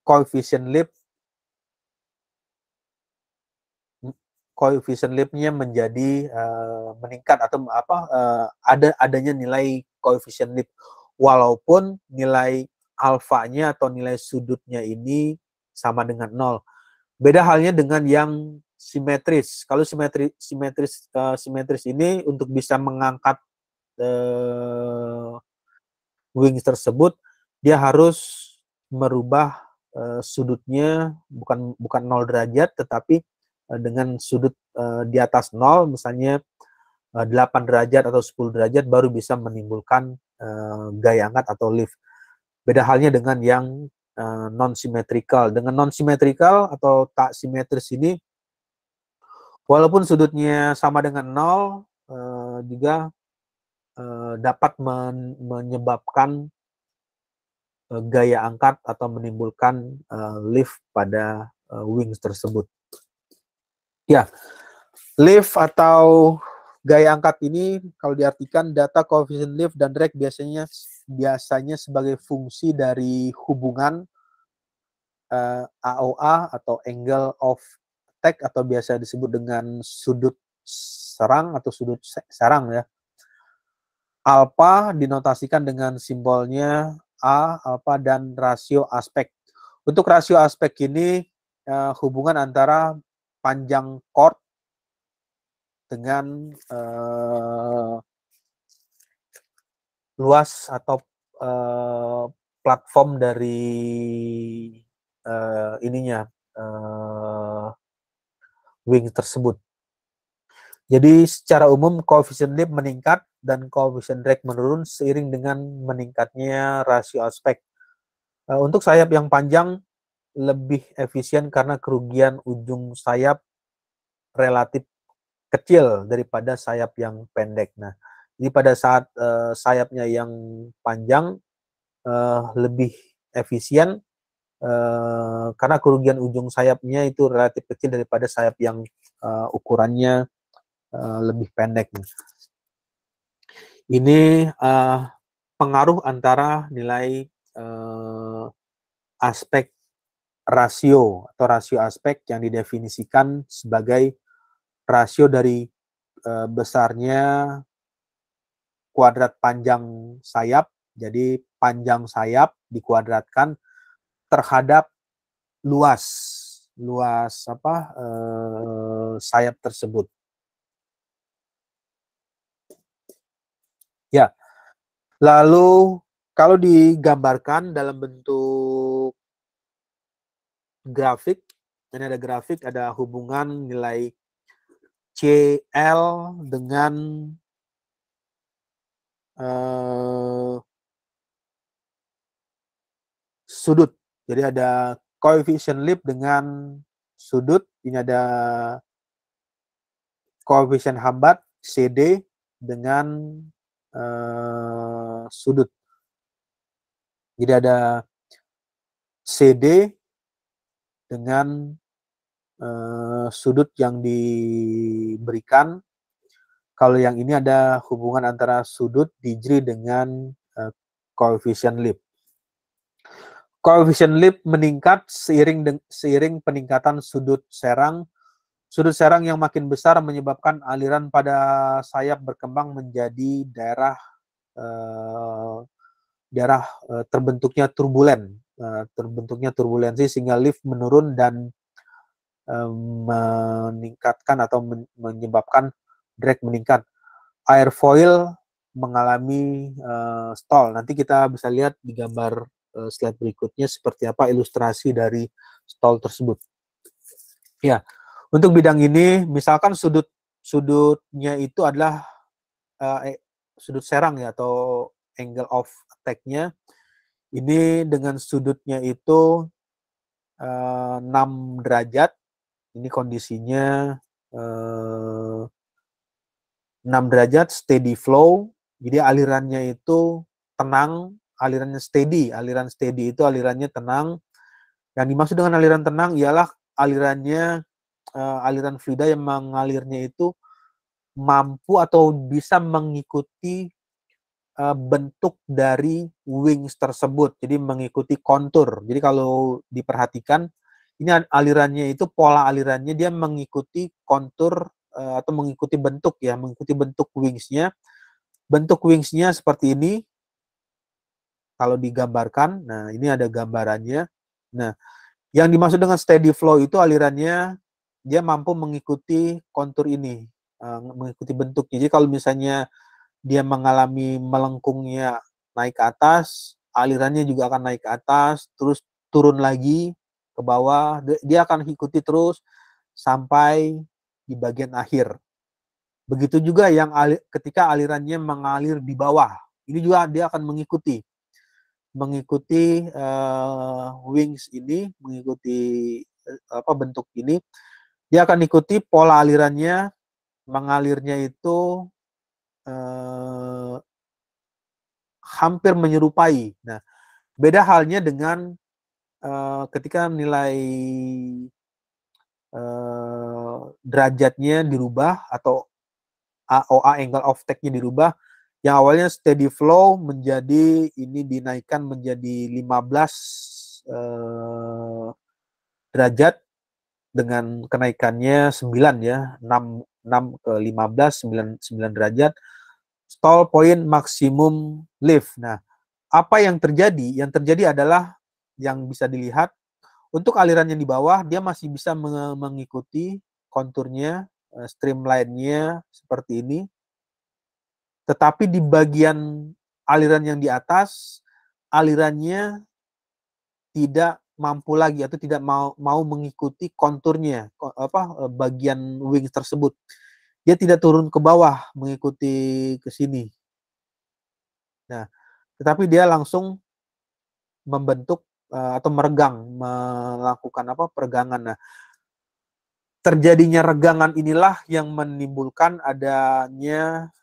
Speaker 1: koefisien lift-nya menjadi meningkat atau adanya nilai koefisien lift, walaupun nilai alfanya atau nilai sudutnya ini sama dengan 0. Beda halnya dengan yang simetris. Kalau simetris ini untuk bisa mengangkat wings tersebut, dia harus merubah sudutnya bukan 0 derajat, tetapi dengan sudut di atas 0, misalnya 8 derajat atau 10 derajat, baru bisa menimbulkan gaya angkat atau lift. Beda halnya dengan yang non-symmetrical. Dengan non-symmetrical atau tak simetris ini, walaupun sudutnya sama dengan 0, juga dapat menyebabkan gaya angkat atau menimbulkan lift pada wings tersebut. Ya, lift atau gaya angkat ini kalau diartikan data koefisien lift dan drag biasanya sebagai fungsi dari hubungan AOA atau angle of attack, atau biasa disebut dengan sudut serang atau sudut serang ya. Alpha dinotasikan dengan simbolnya A, alpha, dan rasio aspek. Untuk rasio aspek ini hubungan antara panjang chord dengan luas atau platform dari ininya wing tersebut. Jadi secara umum koefisien lift meningkat dan koefisien drag menurun seiring dengan meningkatnya rasio aspek. Untuk sayap yang panjang lebih efisien karena kerugian ujung sayap relatif kecil daripada sayap yang pendek. Nah, jadi pada saat sayapnya yang panjang lebih efisien karena kerugian ujung sayapnya itu relatif kecil daripada sayap yang ukurannya lebih pendek. Ini pengaruh antara nilai aspek rasio atau rasio aspek yang didefinisikan sebagai rasio dari besarnya kuadrat panjang sayap, jadi panjang sayap dikuadratkan terhadap luas sayap tersebut. Ya, lalu kalau digambarkan dalam bentuk grafik, ini ada grafik, ada hubungan nilai CL dengan sudut. Jadi ada koefisien lift dengan sudut, ini ada koefisien hambat CD dengan sudut. Jadi ada CD dengan sudut yang diberikan. Kalau yang ini ada hubungan antara sudut dijri dengan koefisien lift. Koefisien lift meningkat seiring peningkatan sudut serang. Sudut serang yang makin besar menyebabkan aliran pada sayap berkembang menjadi daerah terbentuknya turbulensi sehingga lift menurun dan meningkatkan atau menyebabkan drag meningkat. Airfoil mengalami stall. Nanti kita bisa lihat di gambar slide berikutnya seperti apa ilustrasi dari stall tersebut. Ya, untuk bidang ini misalkan sudutnya itu adalah sudut serang ya atau angle of attack-nya. Ini dengan sudutnya itu 6 derajat. Ini kondisinya 6 derajat steady flow. Jadi alirannya itu tenang, alirannya steady. Aliran steady itu alirannya tenang. Yang dimaksud dengan aliran tenang ialah alirannya aliran fluida yang mengalirnya itu mampu atau bisa mengikuti bentuk dari wings tersebut. Jadi mengikuti kontur. Jadi kalau diperhatikan ini alirannya itu pola alirannya dia mengikuti kontur atau mengikuti bentuk ya, mengikuti bentuk wingsnya. Bentuk wingsnya seperti ini kalau digambarkan. Nah, ini ada gambarannya. Nah, yang dimaksud dengan steady flow itu alirannya dia mampu mengikuti kontur ini, mengikuti bentuknya. Jadi kalau misalnya dia mengalami melengkungnya naik ke atas, alirannya juga akan naik ke atas, terus turun lagi ke bawah. Dia akan ikuti terus sampai di bagian akhir. Begitu juga yang ketika alirannya mengalir di bawah, ini juga dia akan mengikuti wings ini, mengikuti bentuk ini, dia akan ikuti pola alirannya, mengalirnya itu hampir menyerupai. Nah, beda halnya dengan ketika nilai derajatnya dirubah atau AOA angle of attack-nya dirubah, yang awalnya steady flow menjadi ini dinaikkan menjadi 15 derajat dengan kenaikannya 9 ya, 6 ke 15, 9 derajat. Stall point maksimum lift. Nah, apa yang terjadi? Yang terjadi adalah yang bisa dilihat Untuk aliran yang di bawah, dia masih bisa mengikuti konturnya, streamline-nya seperti ini. Tetapi di bagian aliran yang di atas, alirannya tidak mampu lagi atau tidak mau mengikuti konturnya, bagian wings tersebut. Dia tidak turun ke bawah mengikuti ke sini. Nah, tetapi dia langsung membentuk atau meregang, melakukan peregangan. Nah, terjadinya regangan inilah yang menimbulkan adanya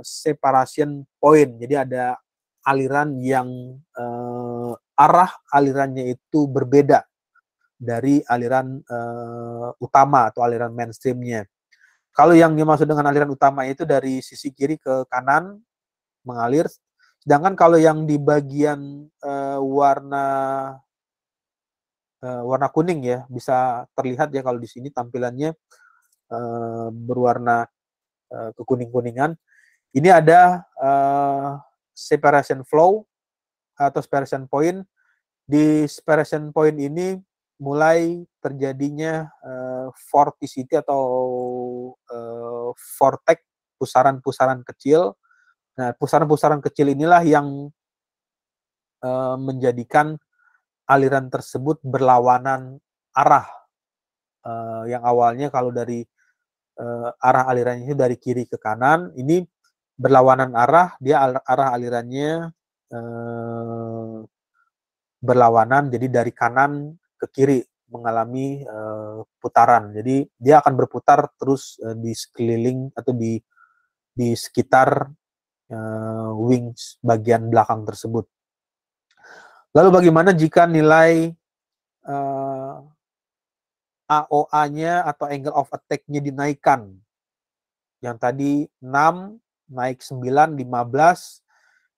Speaker 1: separation point. Jadi ada aliran yang arah alirannya itu berbeda dari aliran utama atau aliran mainstreamnya. Kalau yang dimaksud dengan aliran utama itu dari sisi kiri ke kanan mengalir, sedangkan kalau yang di bagian warna kuning ya, bisa terlihat ya kalau di sini tampilannya berwarna kekuning-kuningan. Ini ada separation flow atau separation point. Di separation point ini mulai terjadinya vorticity atau vortex, pusaran-pusaran kecil. Nah, pusaran-pusaran kecil inilah yang menjadikan aliran tersebut berlawanan arah. Yang awalnya kalau dari arah alirannya itu dari kiri ke kanan, ini berlawanan arah, dia arah alirannya berlawanan, jadi dari kanan ke kiri mengalami putaran. Jadi dia akan berputar terus di sekeliling atau di sekitar wings bagian belakang tersebut. Lalu bagaimana jika nilai AOA-nya atau angle of attack-nya dinaikkan? Yang tadi 6, naik 9, 15,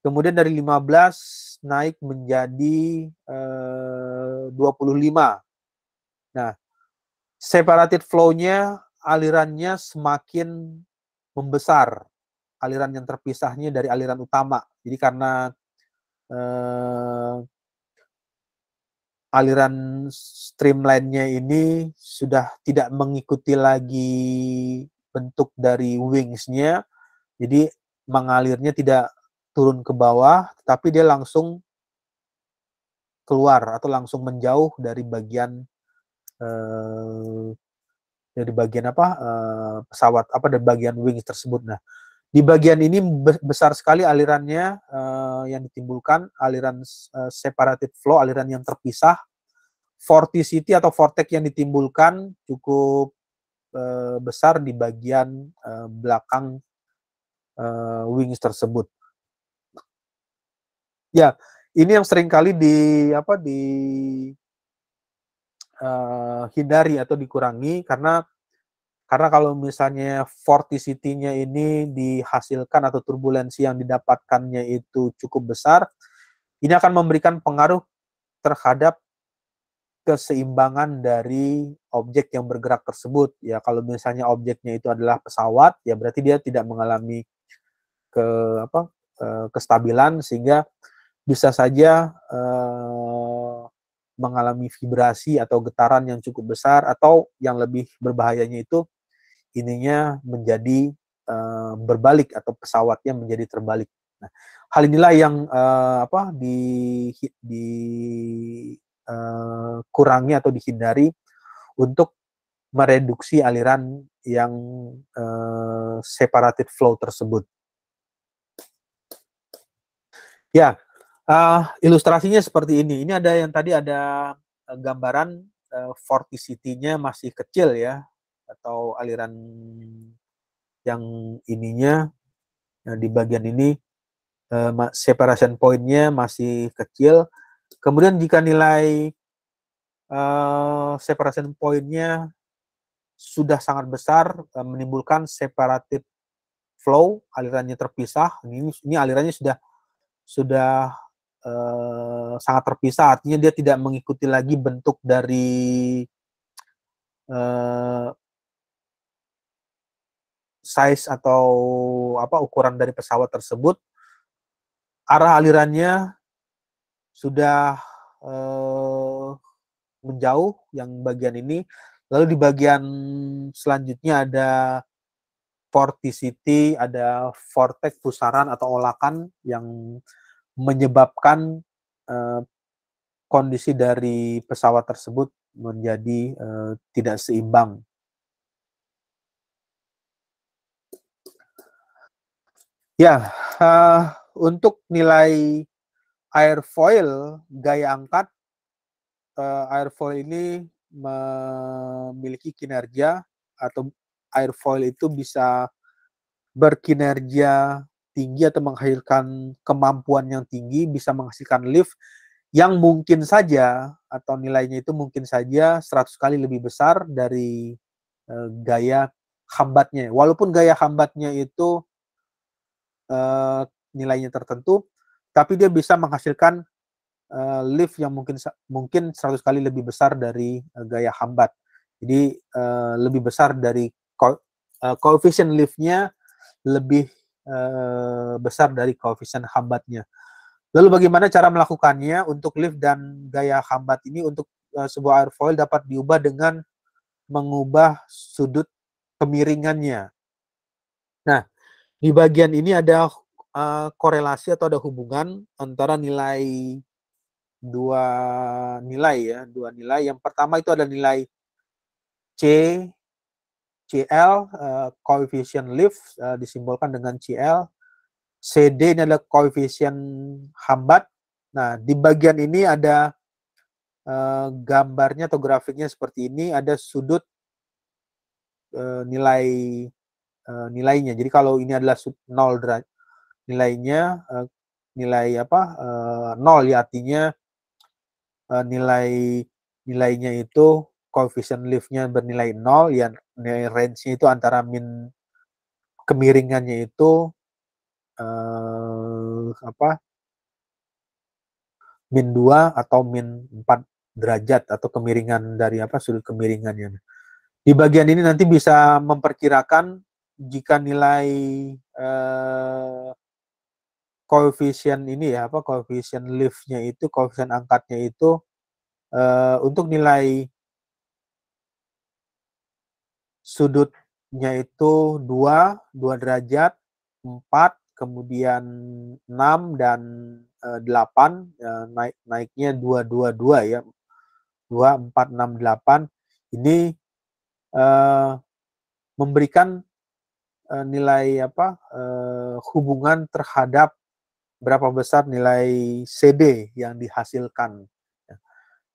Speaker 1: kemudian dari 15 naik menjadi 25. Nah, separated flow-nya, alirannya semakin membesar. Aliran yang terpisahnya dari aliran utama. Jadi karena aliran streamline-nya ini sudah tidak mengikuti lagi bentuk dari wings-nya, jadi mengalirnya tidak turun ke bawah, tetapi dia langsung keluar atau langsung menjauh dari bagian pesawat dari bagian wings tersebut. Nah, di bagian ini besar sekali alirannya yang ditimbulkan, aliran separated flow, aliran yang terpisah. Vorticity atau vortex yang ditimbulkan cukup besar di bagian belakang wings tersebut. Ya, ini yang seringkali hindari atau dikurangi karena kalau misalnya vorticity-nya ini dihasilkan atau turbulensi yang didapatkannya itu cukup besar, ini akan memberikan pengaruh terhadap keseimbangan dari objek yang bergerak tersebut. Ya, kalau misalnya objeknya itu adalah pesawat, ya berarti dia tidak mengalami kestabilan sehingga bisa saja mengalami vibrasi atau getaran yang cukup besar, atau yang lebih berbahayanya itu ininya menjadi berbalik atau pesawatnya menjadi terbalik. Nah, hal inilah yang kurangi atau dihindari untuk mereduksi aliran yang separated flow tersebut. Ya, ilustrasinya seperti ini. Ini ada yang tadi ada gambaran vorticity-nya masih kecil ya, atau aliran yang ininya di bagian ini separation point-nya masih kecil. Kemudian jika nilai separation point-nya sudah sangat besar, menimbulkan separated flow, alirannya terpisah. Ini alirannya sudah sangat terpisah, artinya dia tidak mengikuti lagi bentuk dari size atau ukuran dari pesawat tersebut. Arah alirannya sudah menjauh yang bagian ini. Lalu di bagian selanjutnya ada vorticity, ada vortex pusaran atau olakan yang menyebabkan kondisi dari pesawat tersebut menjadi tidak seimbang. Ya, untuk nilai airfoil gaya angkat, airfoil ini memiliki kinerja atau airfoil itu bisa berkinerja tinggi atau menghasilkan kemampuan yang tinggi, bisa menghasilkan lift yang mungkin saja atau nilainya itu mungkin saja 100 kali lebih besar dari gaya hambatnya. Walaupun gaya hambatnya itu nilainya tertentu, tapi dia bisa menghasilkan lift yang mungkin 100 kali lebih besar dari gaya hambat. Jadi lebih besar dari koefisien liftnya lebih besar dari koefisien hambatnya. Lalu bagaimana cara melakukannya untuk lift dan gaya hambat ini? Untuk sebuah airfoil dapat diubah dengan mengubah sudut kemiringannya. Nah, di bagian ini ada korelasi atau ada hubungan antara dua nilai. Yang pertama itu ada nilai CL, coefficient lift, disimbolkan dengan CL. CD ini adalah koefisien hambat. Nah, di bagian ini ada gambarnya atau grafiknya seperti ini, ada sudut nilainya. Jadi kalau ini adalah 0 derajat nilainya, nilai 0 ya, artinya nilainya itu koefisien liftnya bernilai 0, ya nilai range-nya itu antara kemiringannya itu min 2 atau min 4 derajat atau kemiringan dari sudut kemiringannya. Di bagian ini nanti bisa memperkirakan jika nilai koefisien koefisien liftnya itu, koefisien angkatnya itu untuk nilai sudutnya itu 2 derajat, 4, kemudian 6 dan 8, naiknya 2 ya. 2, 4, 6, 8. Ini memberikan nilai hubungan terhadap berapa besar nilai CD yang dihasilkan.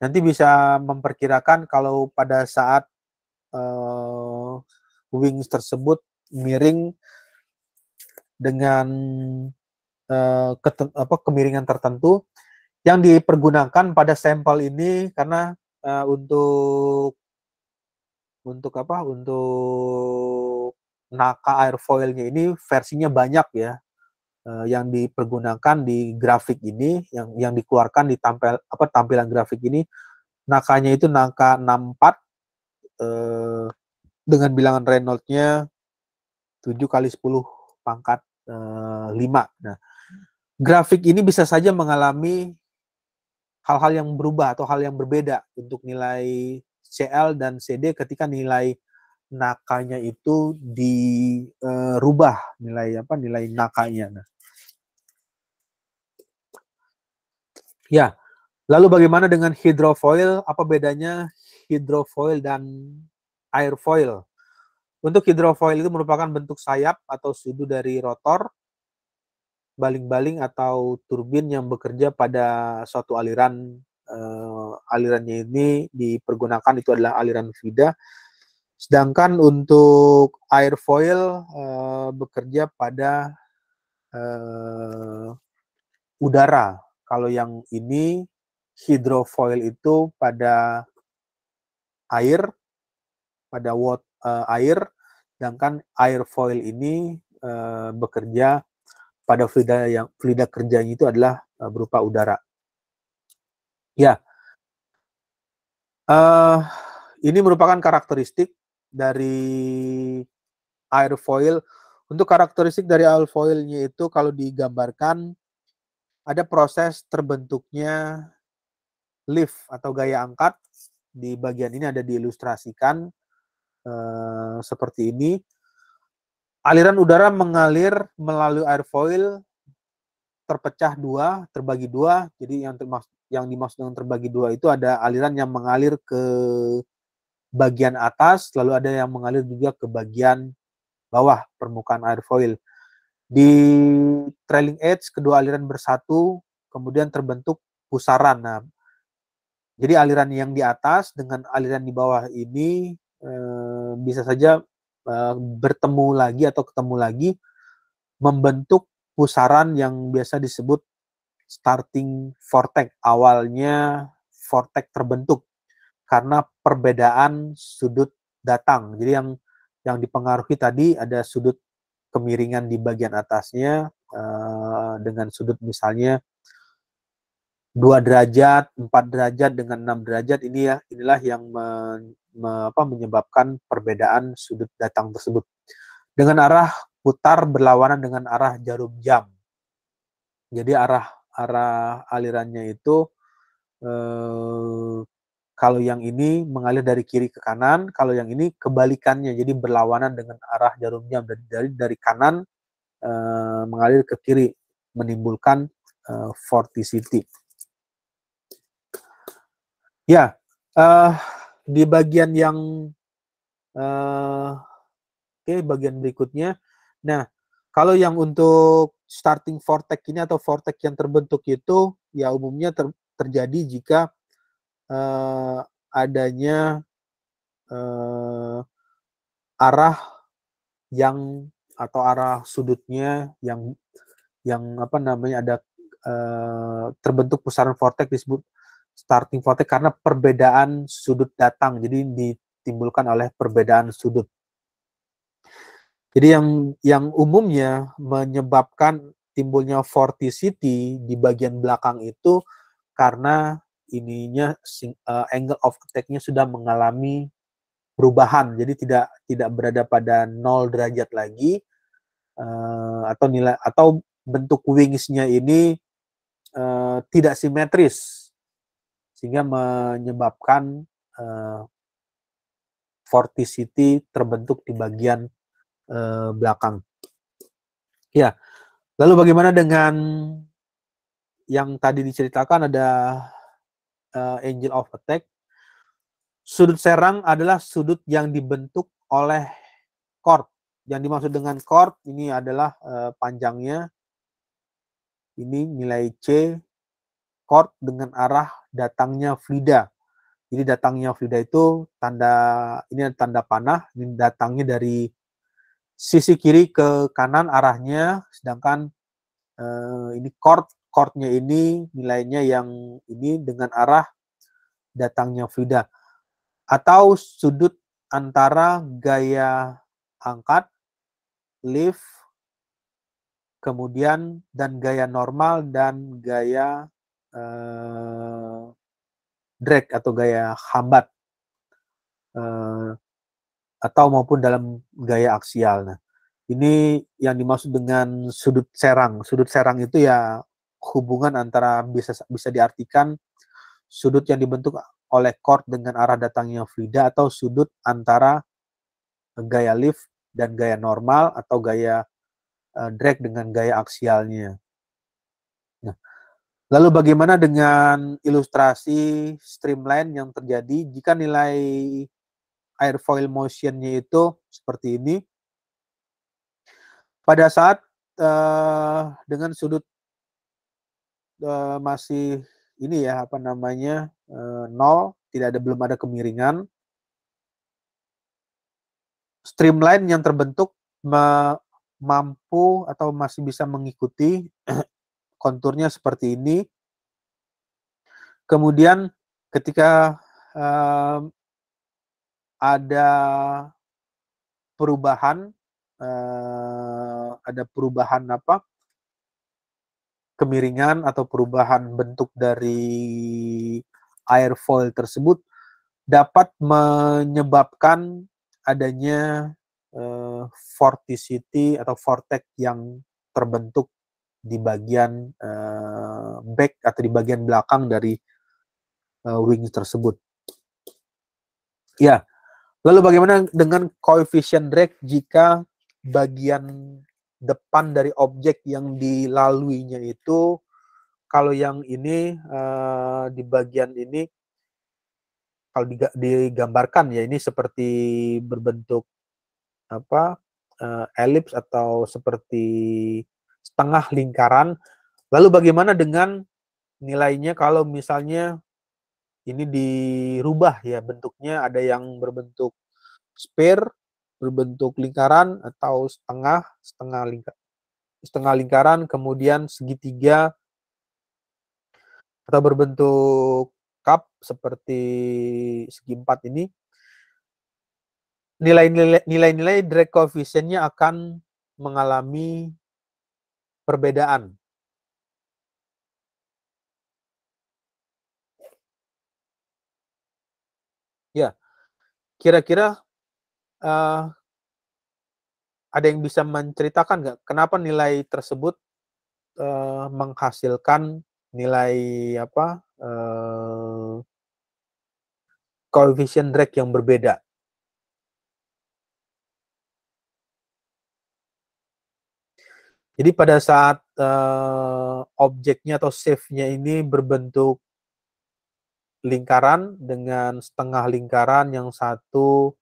Speaker 1: Nanti bisa memperkirakan kalau pada saat wings tersebut miring dengan kemiringan tertentu yang dipergunakan pada sampel ini, karena untuk naka airfoilnya ini versinya banyak ya. Yang dipergunakan di grafik ini, yang dikeluarkan di tampilan grafik ini, nakanya itu naka 64 dengan bilangan Reynolds-nya 7 kali 10 pangkat 5. Nah, grafik ini bisa saja mengalami hal-hal yang berubah atau hal yang berbeda untuk nilai CL dan CD ketika nilai nakanya itu dirubah, nilai nakanya. Nah. Ya, lalu bagaimana dengan hidrofoil? Apa bedanya hidrofoil dan airfoil? Untuk hidrofoil itu merupakan bentuk sayap atau sudu dari rotor, baling-baling atau turbin yang bekerja pada suatu aliran. Alirannya ini dipergunakan itu adalah aliran fluida. Sedangkan untuk airfoil bekerja pada udara. Kalau yang ini hidrofoil itu pada air, air, sedangkan airfoil ini bekerja pada fluida kerjanya itu adalah berupa udara. Ya, ini merupakan karakteristik dari airfoil. Untuk karakteristik dari airfoilnya itu kalau digambarkan ada proses terbentuknya lift atau gaya angkat di bagian ini ada diilustrasikan seperti ini. Aliran udara mengalir melalui airfoil terpecah dua, terbagi dua. Jadi yang dimaksud dengan terbagi dua itu ada aliran yang mengalir ke bagian atas, lalu ada yang mengalir juga ke bagian bawah permukaan airfoil. Di trailing edge, kedua aliran bersatu, kemudian terbentuk pusaran. Nah, jadi aliran yang di atas dengan aliran di bawah ini bisa saja bertemu lagi atau ketemu lagi, membentuk pusaran yang biasa disebut starting vortex. Awalnya vortex terbentuk karena perbedaan sudut datang. Jadi yang dipengaruhi tadi ada sudut kemiringan di bagian atasnya dengan sudut misalnya 2 derajat, 4 derajat dengan 6 derajat, inilah yang menyebabkan perbedaan sudut datang tersebut. Dengan arah putar berlawanan dengan arah jarum jam. Jadi arah alirannya itu kalau yang ini mengalir dari kiri ke kanan, kalau yang ini kebalikannya, jadi berlawanan dengan arah jarum jam, dari kanan mengalir ke kiri, menimbulkan vorticity. Ya, di bagian yang bagian berikutnya. Nah, kalau yang untuk starting vortex ini atau vortex yang terbentuk itu ya umumnya terjadi jika adanya arah yang atau arah sudutnya yang ada terbentuk pusaran vortex disebut starting vortex karena perbedaan sudut datang, jadi ditimbulkan oleh perbedaan sudut. Jadi yang umumnya menyebabkan timbulnya vorticity di bagian belakang itu karena angle of attack-nya sudah mengalami perubahan, jadi tidak berada pada 0 derajat lagi, atau bentuk wings-nya ini tidak simetris, sehingga menyebabkan vorticity terbentuk di bagian belakang. Ya, lalu bagaimana dengan yang tadi diceritakan ada angle of attack? Sudut serang adalah sudut yang dibentuk oleh chord. Yang dimaksud dengan chord ini adalah panjangnya, ini nilai C, chord dengan arah datangnya fluida. Jadi datangnya fluida itu ini tanda panah, ini datangnya dari sisi kiri ke kanan arahnya, sedangkan ini chordnya ini nilainya yang ini dengan arah datangnya fluida. Atau sudut antara gaya angkat, lift, kemudian dan gaya normal dan gaya drag atau gaya hambat, atau maupun dalam gaya aksial. Nah, ini yang dimaksud dengan sudut serang. Sudut serang itu ya hubungan antara bisa diartikan sudut yang dibentuk oleh chord dengan arah datangnya fluida atau sudut antara gaya lift dan gaya normal atau gaya drag dengan gaya aksialnya. Nah, lalu bagaimana dengan ilustrasi streamline yang terjadi jika nilai airfoil motion-nya itu seperti ini? Pada saat dengan sudut masih ini ya nol, belum ada kemiringan, streamline yang terbentuk mampu atau masih bisa mengikuti konturnya seperti ini. Kemudian ketika ada perubahan kemiringan atau perubahan bentuk dari airfoil tersebut dapat menyebabkan adanya vorticity atau vortex yang terbentuk di bagian back atau di bagian belakang dari wings tersebut. Ya, lalu bagaimana dengan koefisien drag jika bagian depan dari objek yang dilaluinya itu, kalau yang ini di bagian ini, kalau digambarkan ya, ini seperti berbentuk apa, elips atau seperti setengah lingkaran. Lalu bagaimana dengan nilainya kalau misalnya ini dirubah ya bentuknya, ada yang berbentuk sphere, berbentuk lingkaran, atau setengah lingkaran, kemudian segitiga, atau berbentuk cup seperti segi empat ini. Nilai-nilai drag coefficient-nya akan mengalami perbedaan. Ya, kira-kira ada yang bisa menceritakan nggak kenapa nilai tersebut menghasilkan nilai apa, koefisien drag yang berbeda? Jadi pada saat objeknya atau shape-nya ini berbentuk lingkaran dengan setengah lingkaran, yang satu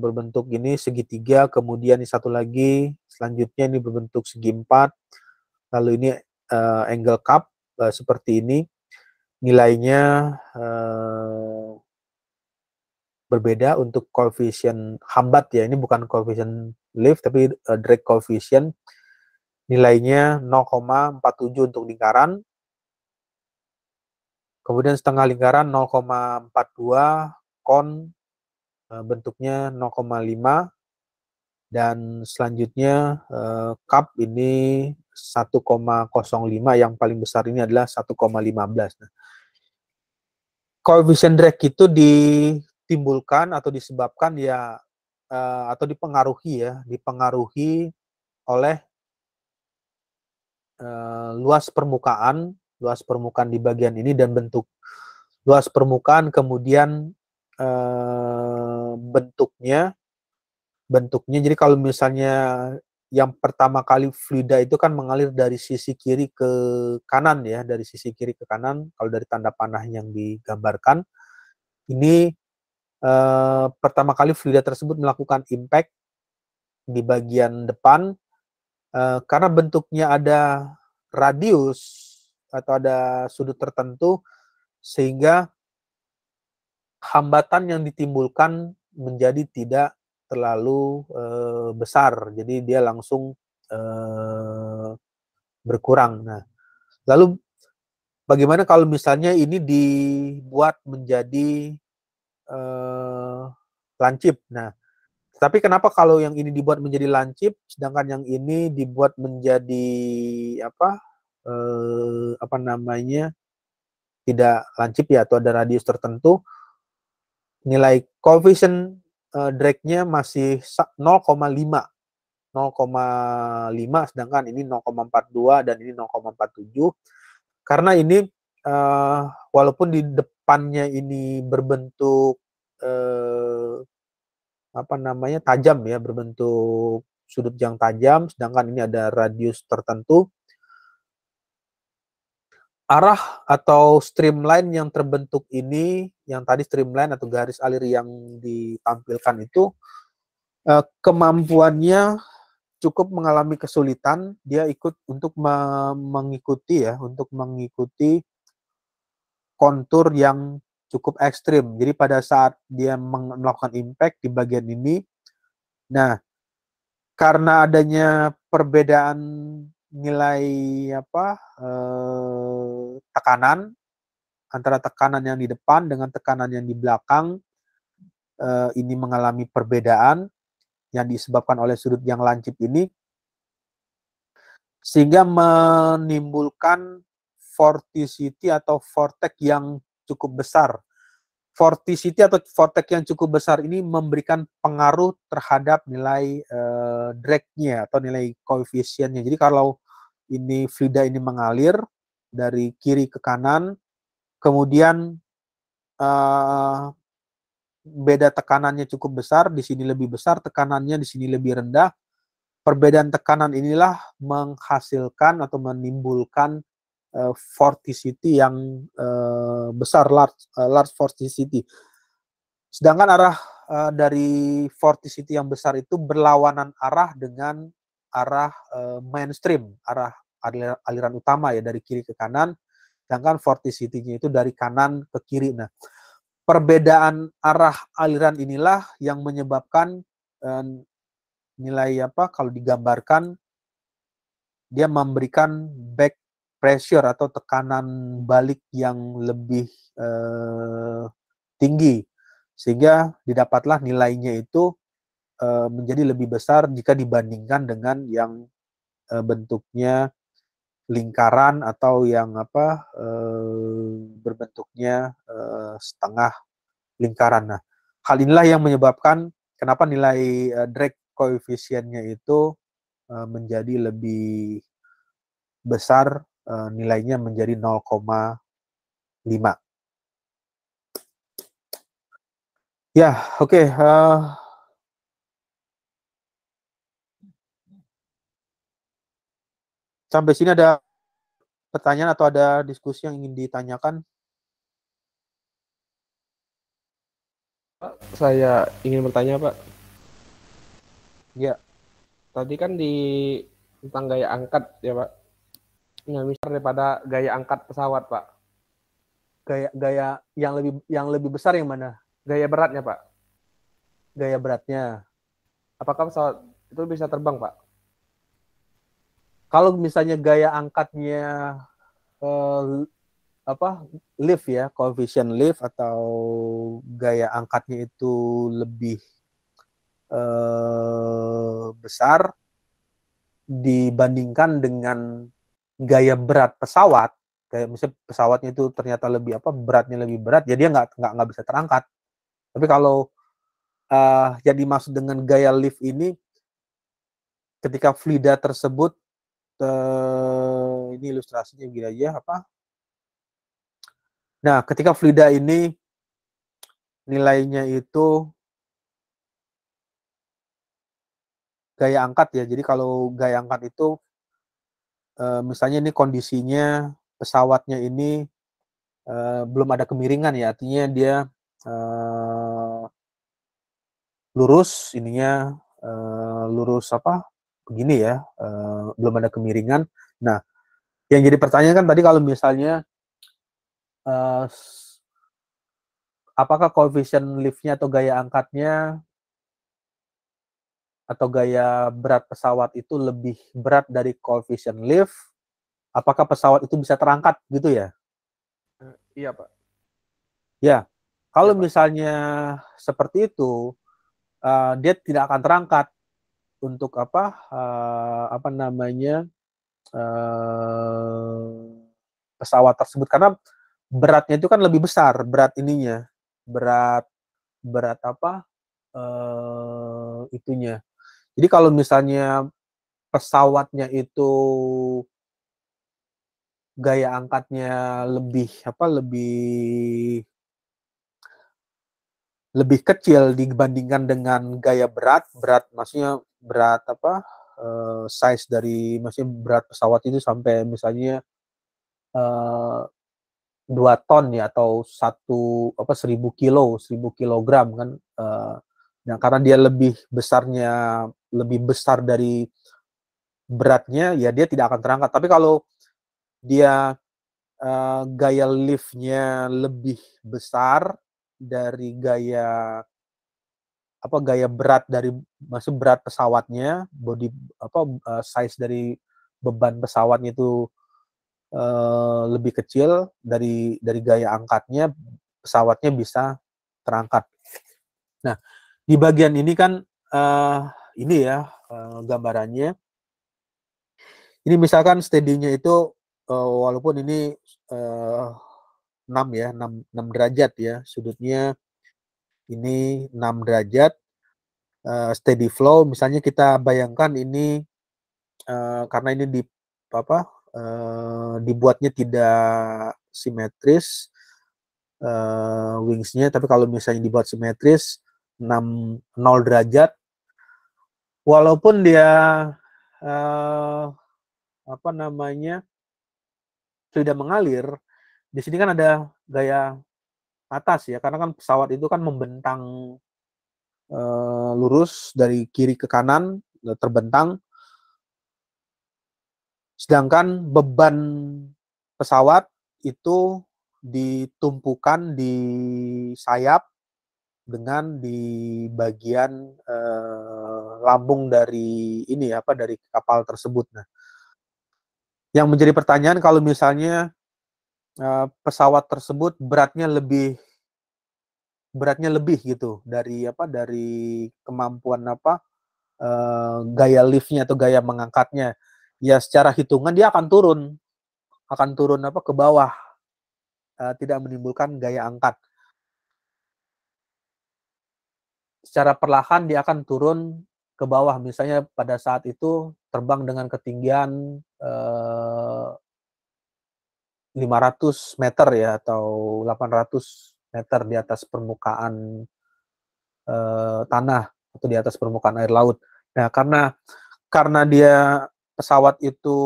Speaker 1: berbentuk ini segitiga, kemudian ini satu lagi selanjutnya ini berbentuk segi empat, lalu ini angle cup seperti ini, nilainya berbeda untuk koefisien hambat ya, ini bukan koefisien lift tapi drag coefficient, nilainya 0,47 untuk lingkaran, kemudian setengah lingkaran 0,42, kon bentuknya 0,5, dan selanjutnya cup ini 1,05, yang paling besar ini adalah 1,15. Nah, koefisien drag itu ditimbulkan atau disebabkan ya atau dipengaruhi oleh luas permukaan di bagian ini dan bentuk luas permukaan, kemudian bentuknya. Jadi kalau misalnya yang pertama kali fluida itu kan mengalir dari sisi kiri ke kanan ya, dari sisi kiri ke kanan kalau dari tanda panah yang digambarkan. Ini pertama kali fluida tersebut melakukan impact di bagian depan, karena bentuknya ada radius atau ada sudut tertentu, sehingga hambatan yang ditimbulkan menjadi tidak terlalu besar, jadi dia langsung berkurang. Nah, lalu bagaimana kalau misalnya ini dibuat menjadi lancip? Nah, tapi kenapa kalau yang ini dibuat menjadi lancip, sedangkan yang ini dibuat menjadi apa namanya, tidak lancip ya, atau ada radius tertentu? Nilai koefisien drag-nya masih 0,5, sedangkan ini 0,42 dan ini 0,47. Karena ini walaupun di depannya ini berbentuk apa namanya, tajam ya, berbentuk sudut yang tajam, sedangkan ini ada radius tertentu, arah atau streamline yang terbentuk ini, yang tadi streamline atau garis alir yang ditampilkan itu, kemampuannya cukup mengalami kesulitan, dia mengikuti kontur yang cukup ekstrim. Jadi pada saat dia melakukan impact di bagian ini, nah karena adanya perbedaan nilai tekanan antara tekanan yang di depan dengan tekanan yang di belakang, ini mengalami perbedaan yang disebabkan oleh sudut yang lancip ini, sehingga menimbulkan vorticity atau vortex yang cukup besar. Vorticity atau vortex yang cukup besar ini memberikan pengaruh terhadap nilai drag-nya atau nilai koefisiennya. Jadi kalau ini fluida ini mengalir dari kiri ke kanan, kemudian beda tekanannya cukup besar, di sini lebih besar, tekanannya di sini lebih rendah. Perbedaan tekanan inilah menghasilkan atau menimbulkan vorticity yang besar, large vorticity. Sedangkan arah dari vorticity yang besar itu berlawanan arah dengan arah mainstream, arah aliran utama ya, dari kiri ke kanan, sedangkan vorticity-nya itu dari kanan ke kiri. Nah, perbedaan arah aliran inilah yang menyebabkan nilai apa, kalau digambarkan dia memberikan back pressure atau tekanan balik yang lebih tinggi, sehingga didapatlah nilainya itu menjadi lebih besar jika dibandingkan dengan yang bentuknya lingkaran atau yang apa berbentuknya setengah lingkaran. Nah, hal inilah yang menyebabkan kenapa nilai drag koefisiennya itu menjadi lebih besar, nilainya menjadi 0,5. Ya, oke. Sampai sini ada pertanyaan atau ada diskusi yang ingin ditanyakan?
Speaker 3: Pak, saya ingin bertanya, Pak.
Speaker 1: Ya.
Speaker 3: Tadi kan tentang gaya angkat ya, Pak. Yang misal daripada gaya angkat pesawat, Pak.
Speaker 1: Gaya yang lebih besar yang mana?
Speaker 3: Gaya beratnya, Pak.
Speaker 1: Gaya beratnya.
Speaker 3: Apakah pesawat itu bisa terbang, Pak?
Speaker 1: Kalau misalnya gaya angkatnya lift ya, koefisien lift atau gaya angkatnya itu lebih besar dibandingkan dengan gaya berat pesawat, kayak misalnya pesawatnya itu ternyata lebih beratnya lebih berat, jadi dia nggak bisa terangkat. Tapi kalau yang dimaksud dengan gaya lift ini, ketika fluida tersebut ini ilustrasinya gini aja Nah, ketika fluida ini nilainya itu gaya angkat ya. Jadi kalau gaya angkat itu misalnya ini kondisinya pesawatnya ini belum ada kemiringan ya, artinya dia lurus ininya lurus begini ya, belum ada kemiringan. Nah, yang jadi pertanyaan kan tadi kalau misalnya apakah koefisien liftnya atau gaya angkatnya atau gaya berat pesawat itu lebih berat dari koefisien lift, apakah pesawat itu bisa terangkat gitu ya?
Speaker 3: Iya, Pak.
Speaker 1: Ya, kalau
Speaker 3: Iya, Pak.
Speaker 1: misalnya seperti itu, dia tidak akan terangkat untuk pesawat tersebut, karena beratnya itu kan lebih besar, berat ininya, berat itunya. Jadi kalau misalnya pesawatnya itu gaya angkatnya lebih kecil dibandingkan dengan gaya berat maksudnya berat size dari, maksudnya berat pesawat itu sampai misalnya 2 ton ya, atau 1000 kilogram kan, nah karena dia lebih besar dari beratnya, ya dia tidak akan terangkat. Tapi kalau dia gaya liftnya lebih besar dari gaya berat dari, maksud berat pesawatnya, size dari beban pesawatnya itu lebih kecil dari gaya angkatnya, pesawatnya bisa terangkat. Nah, di bagian ini kan ini ya gambarannya. Ini misalkan steady-nya itu walaupun ini 6 ya, 6 derajat ya, sudutnya ini 6 derajat, steady flow. Misalnya kita bayangkan ini karena ini dibuatnya tidak simetris, wingsnya, tapi kalau misalnya dibuat simetris 0 derajat, walaupun dia sudah mengalir, di sini kan ada gaya atas ya, karena kan pesawat itu kan membentang lurus dari kiri ke kanan, terbentang, sedangkan beban pesawat itu ditumpukan di sayap dengan di bagian lambung dari dari kapal tersebut. Nah, yang menjadi pertanyaan kalau misalnya pesawat tersebut beratnya lebih gitu dari kemampuan gaya liftnya atau gaya mengangkatnya, ya secara hitungan dia akan turun ke bawah, tidak menimbulkan gaya angkat. Secara perlahan dia akan turun ke bawah, misalnya pada saat itu terbang dengan ketinggian 500 meter ya, atau 800 meter di atas permukaan tanah atau di atas permukaan air laut. Nah, karena dia pesawat itu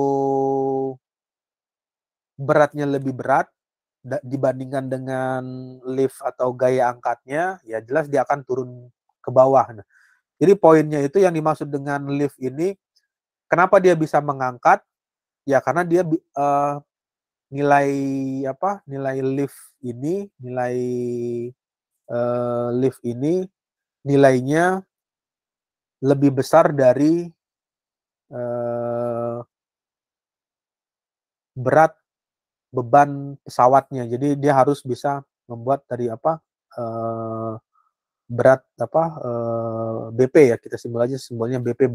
Speaker 1: beratnya lebih berat dibandingkan dengan lift atau gaya angkatnya, ya jelas dia akan turun ke bawah. Nah, jadi poinnya itu yang dimaksud dengan lift ini, kenapa dia bisa mengangkat? Ya karena dia nilai lift ini nilainya lebih besar dari berat beban pesawatnya. Jadi dia harus bisa membuat dari berat BP ya, kita simbolnya BP,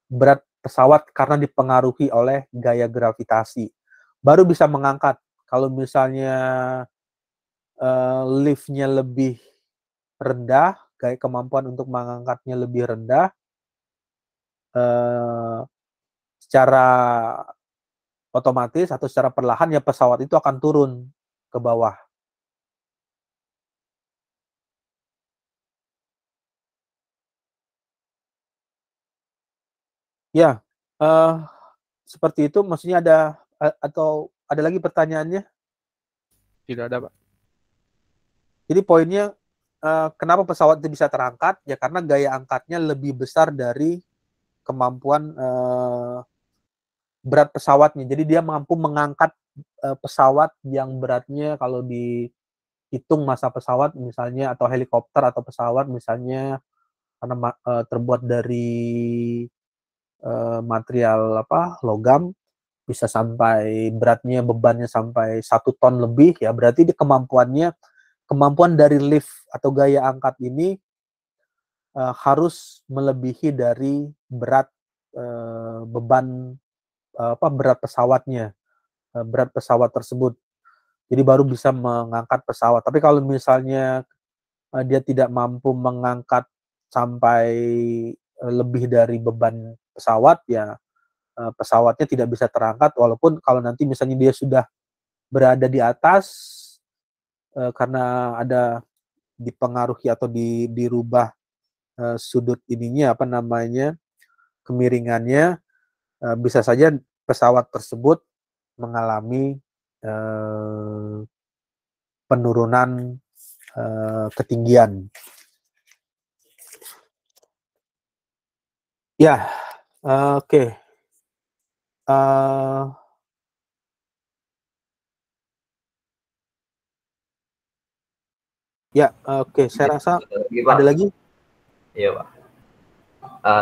Speaker 1: berat pesawat karena dipengaruhi oleh gaya gravitasi. Baru bisa mengangkat. Kalau misalnya liftnya lebih rendah, gaya kemampuan untuk mengangkatnya lebih rendah, secara otomatis atau secara perlahan ya pesawat itu akan turun ke bawah. Ya, seperti itu. Maksudnya atau ada lagi pertanyaannya?
Speaker 3: Tidak ada, Pak.
Speaker 1: Jadi poinnya, kenapa pesawat itu bisa terangkat? Ya karena gaya angkatnya lebih besar dari kemampuan berat pesawatnya. Jadi dia mampu mengangkat pesawat yang beratnya, kalau dihitung massa pesawat misalnya, atau helikopter atau pesawat misalnya, karena terbuat dari material logam, bisa sampai beratnya, bebannya sampai 1 ton lebih ya, berarti kemampuan dari lift atau gaya angkat ini harus melebihi dari berat beban berat pesawatnya, berat pesawat tersebut. Jadi baru bisa mengangkat pesawat. Tapi kalau misalnya dia tidak mampu mengangkat sampai lebih dari beban pesawat, ya pesawatnya tidak bisa terangkat, walaupun kalau nanti misalnya dia sudah berada di atas, karena ada dipengaruhi atau dirubah sudut kemiringannya, bisa saja pesawat tersebut mengalami penurunan ketinggian. Ya, oke. Ya, oke. Saya rasa ada lagi.
Speaker 4: Iya, Pak.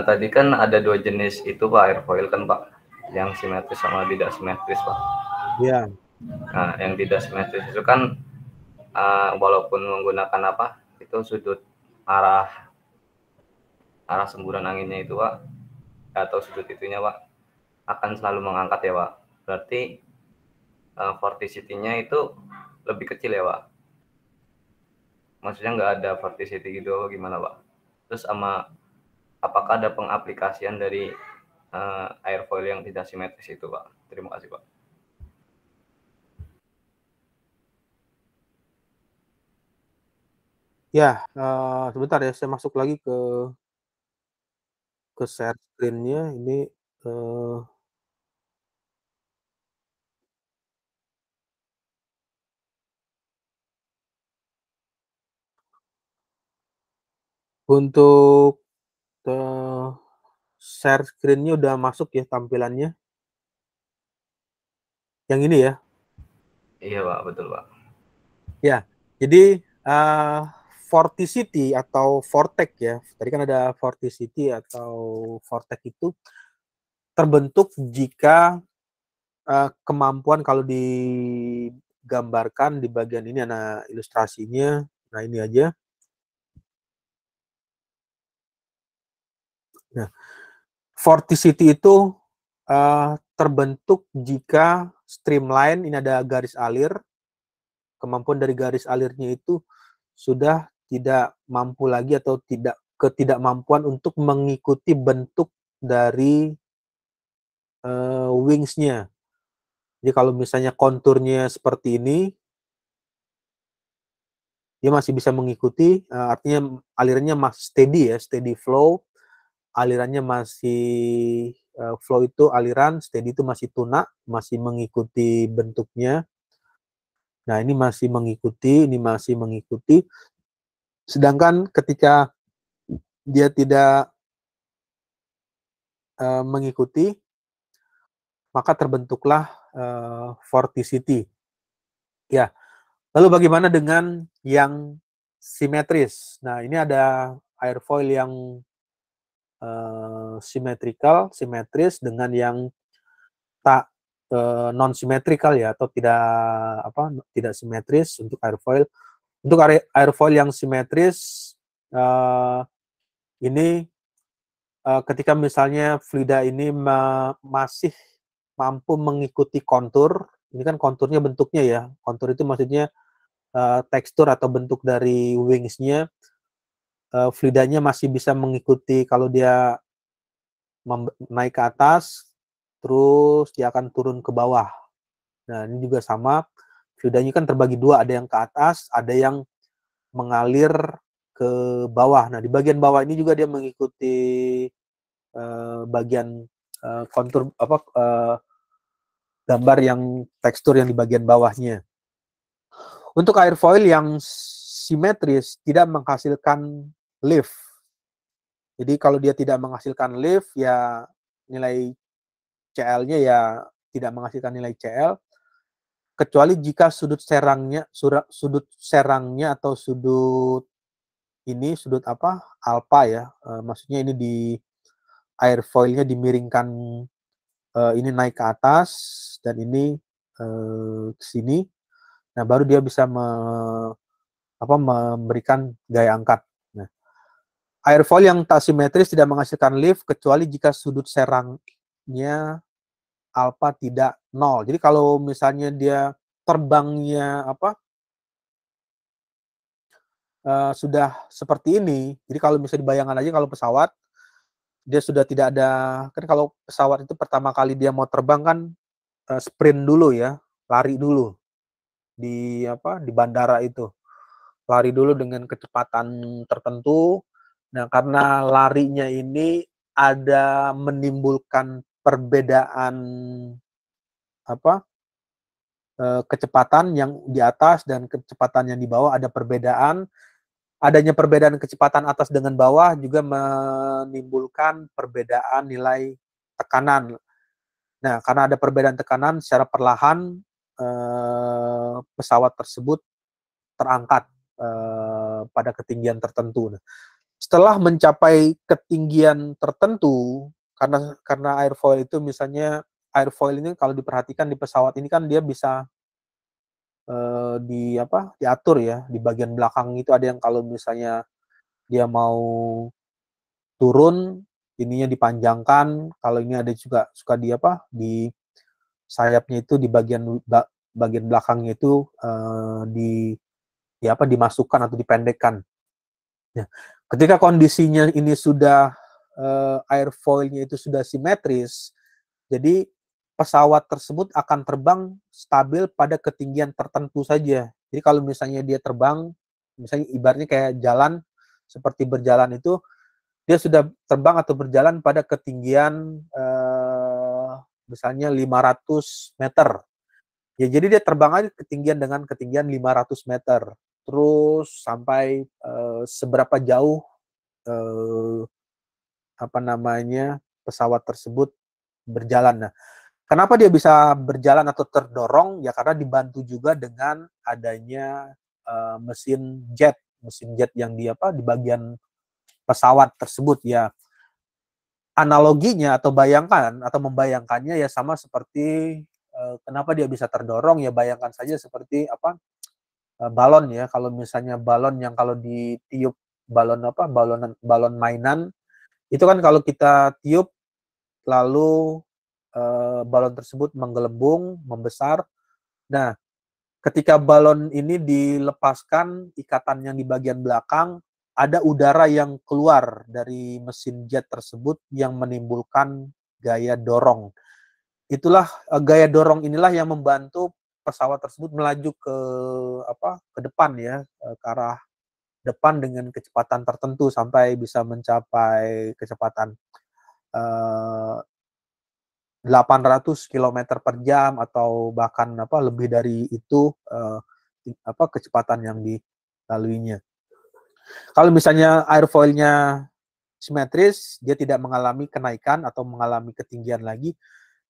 Speaker 4: Tadi kan ada 2 jenis itu, Pak, airfoil kan, Pak. Yang simetris sama tidak simetris, Pak.
Speaker 1: Ya.
Speaker 4: Nah, yang tidak simetris itu kan walaupun menggunakan itu sudut arah semburan anginnya itu, Pak, atau sudut itunya, Pak, akan selalu mengangkat ya, Pak. Berarti vorticity-nya itu lebih kecil ya, Pak. Maksudnya nggak ada vorticity gitu gimana, Pak? Terus apakah ada pengaplikasian dari airfoil yang tidak simetris itu, Pak? Terima kasih, Pak.
Speaker 1: Ya, sebentar ya, saya masuk lagi ke share screen-nya. Ini untuk share screen-nya udah masuk ya tampilannya. Yang ini ya.
Speaker 4: Iya Pak, betul Pak.
Speaker 1: Ya, jadi vorticity atau vortex ya. Tadi kan ada vorticity atau vortex itu terbentuk jika kemampuan, kalau digambarkan di bagian ini ada ilustrasinya. Nah, ini aja. Nah, vorticity itu terbentuk jika streamline, ini ada garis alir, kemampuan dari garis alirnya itu sudah tidak mampu lagi atau ketidakmampuan untuk mengikuti bentuk dari wings-nya. Jadi kalau misalnya konturnya seperti ini, dia masih bisa mengikuti, artinya alirannya masih steady ya, steady flow, alirannya masih flow itu aliran, steady itu masih tuna, masih mengikuti bentuknya. Nah, ini masih mengikuti, ini masih mengikuti. Sedangkan ketika dia tidak mengikuti, maka terbentuklah vorticity. Ya, lalu bagaimana dengan yang simetris? Nah, ini ada airfoil yang simetris dengan yang tak non simetrikal ya, atau tidak simetris untuk airfoil. Untuk airfoil yang simetris ini ketika misalnya fluida ini masih mampu mengikuti kontur, ini kan konturnya bentuknya ya, kontur itu maksudnya tekstur atau bentuk dari wings-nya, fluidanya masih bisa mengikuti. Kalau dia naik ke atas, terus dia akan turun ke bawah. Nah, ini juga sama, fluidanya kan terbagi dua, ada yang ke atas, ada yang mengalir ke bawah. Nah, di bagian bawah ini juga dia mengikuti bagian kontur gambar yang tekstur yang di bagian bawahnya. Untuk airfoil yang simetris tidak menghasilkan lift. Jadi kalau dia tidak menghasilkan lift, ya nilai CL-nya ya tidak menghasilkan nilai CL, kecuali jika sudut serangnya atau sudut alpha ya, maksudnya ini di airfoilnya dimiringkan, ini naik ke atas dan ini ke sini. Nah, baru dia bisa memberikan gaya angkat. Nah, airfoil yang tak simetris tidak menghasilkan lift kecuali jika sudut serangnya alpha tidak 0. Jadi kalau misalnya dia terbangnya sudah seperti ini, jadi kalau misalnya dibayangkan aja kalau pesawat dia sudah tidak ada, kan kalau pesawat itu pertama kali dia mau terbang kan sprint dulu ya, lari dulu di bandara itu. Lari dulu dengan kecepatan tertentu. Nah, karena larinya ini ada menimbulkan perbedaan kecepatan yang di atas dan kecepatan yang di bawah, ada perbedaan. Adanya perbedaan kecepatan atas dengan bawah juga menimbulkan perbedaan nilai tekanan. Nah, karena ada perbedaan tekanan, secara perlahan pesawat tersebut terangkat pada ketinggian tertentu. Nah, setelah mencapai ketinggian tertentu, karena airfoil itu, misalnya airfoil ini kalau diperhatikan di pesawat ini kan dia bisa diatur ya, di bagian belakang itu ada yang kalau misalnya dia mau turun, ininya dipanjangkan. Kalau ini ada juga suka di sayapnya itu, di bagian belakangnya itu dimasukkan atau dipendekkan. Ya. Ketika kondisinya ini sudah airfoilnya itu sudah simetris, jadi pesawat tersebut akan terbang stabil pada ketinggian tertentu saja. Jadi kalau misalnya dia terbang misalnya ibaratnya kayak jalan, seperti berjalan itu, dia sudah terbang atau berjalan pada ketinggian misalnya 500 meter. Ya, jadi dia terbang aja ketinggian dengan ketinggian 500 meter. Terus sampai seberapa jauh pesawat tersebut berjalan. Nah, kenapa dia bisa berjalan atau terdorong? Ya karena dibantu juga dengan adanya mesin jet yang di bagian pesawat tersebut ya. Analoginya atau membayangkannya ya sama seperti kenapa dia bisa terdorong, ya bayangkan saja seperti balon ya. Kalau misalnya balon yang kalau ditiup, balon mainan itu kan kalau kita tiup lalu balon tersebut menggelembung, membesar. Nah, ketika balon ini dilepaskan ikatan yang di bagian belakang, ada udara yang keluar dari mesin jet tersebut yang menimbulkan gaya dorong. Itulah gaya dorong inilah yang membantu pesawat tersebut melaju ke depan ya, ke arah depan dengan kecepatan tertentu sampai bisa mencapai kecepatan 800 km per jam atau bahkan lebih dari itu kecepatan yang dilaluinya. Kalau misalnya airfoilnya simetris, dia tidak mengalami kenaikan atau mengalami ketinggian lagi.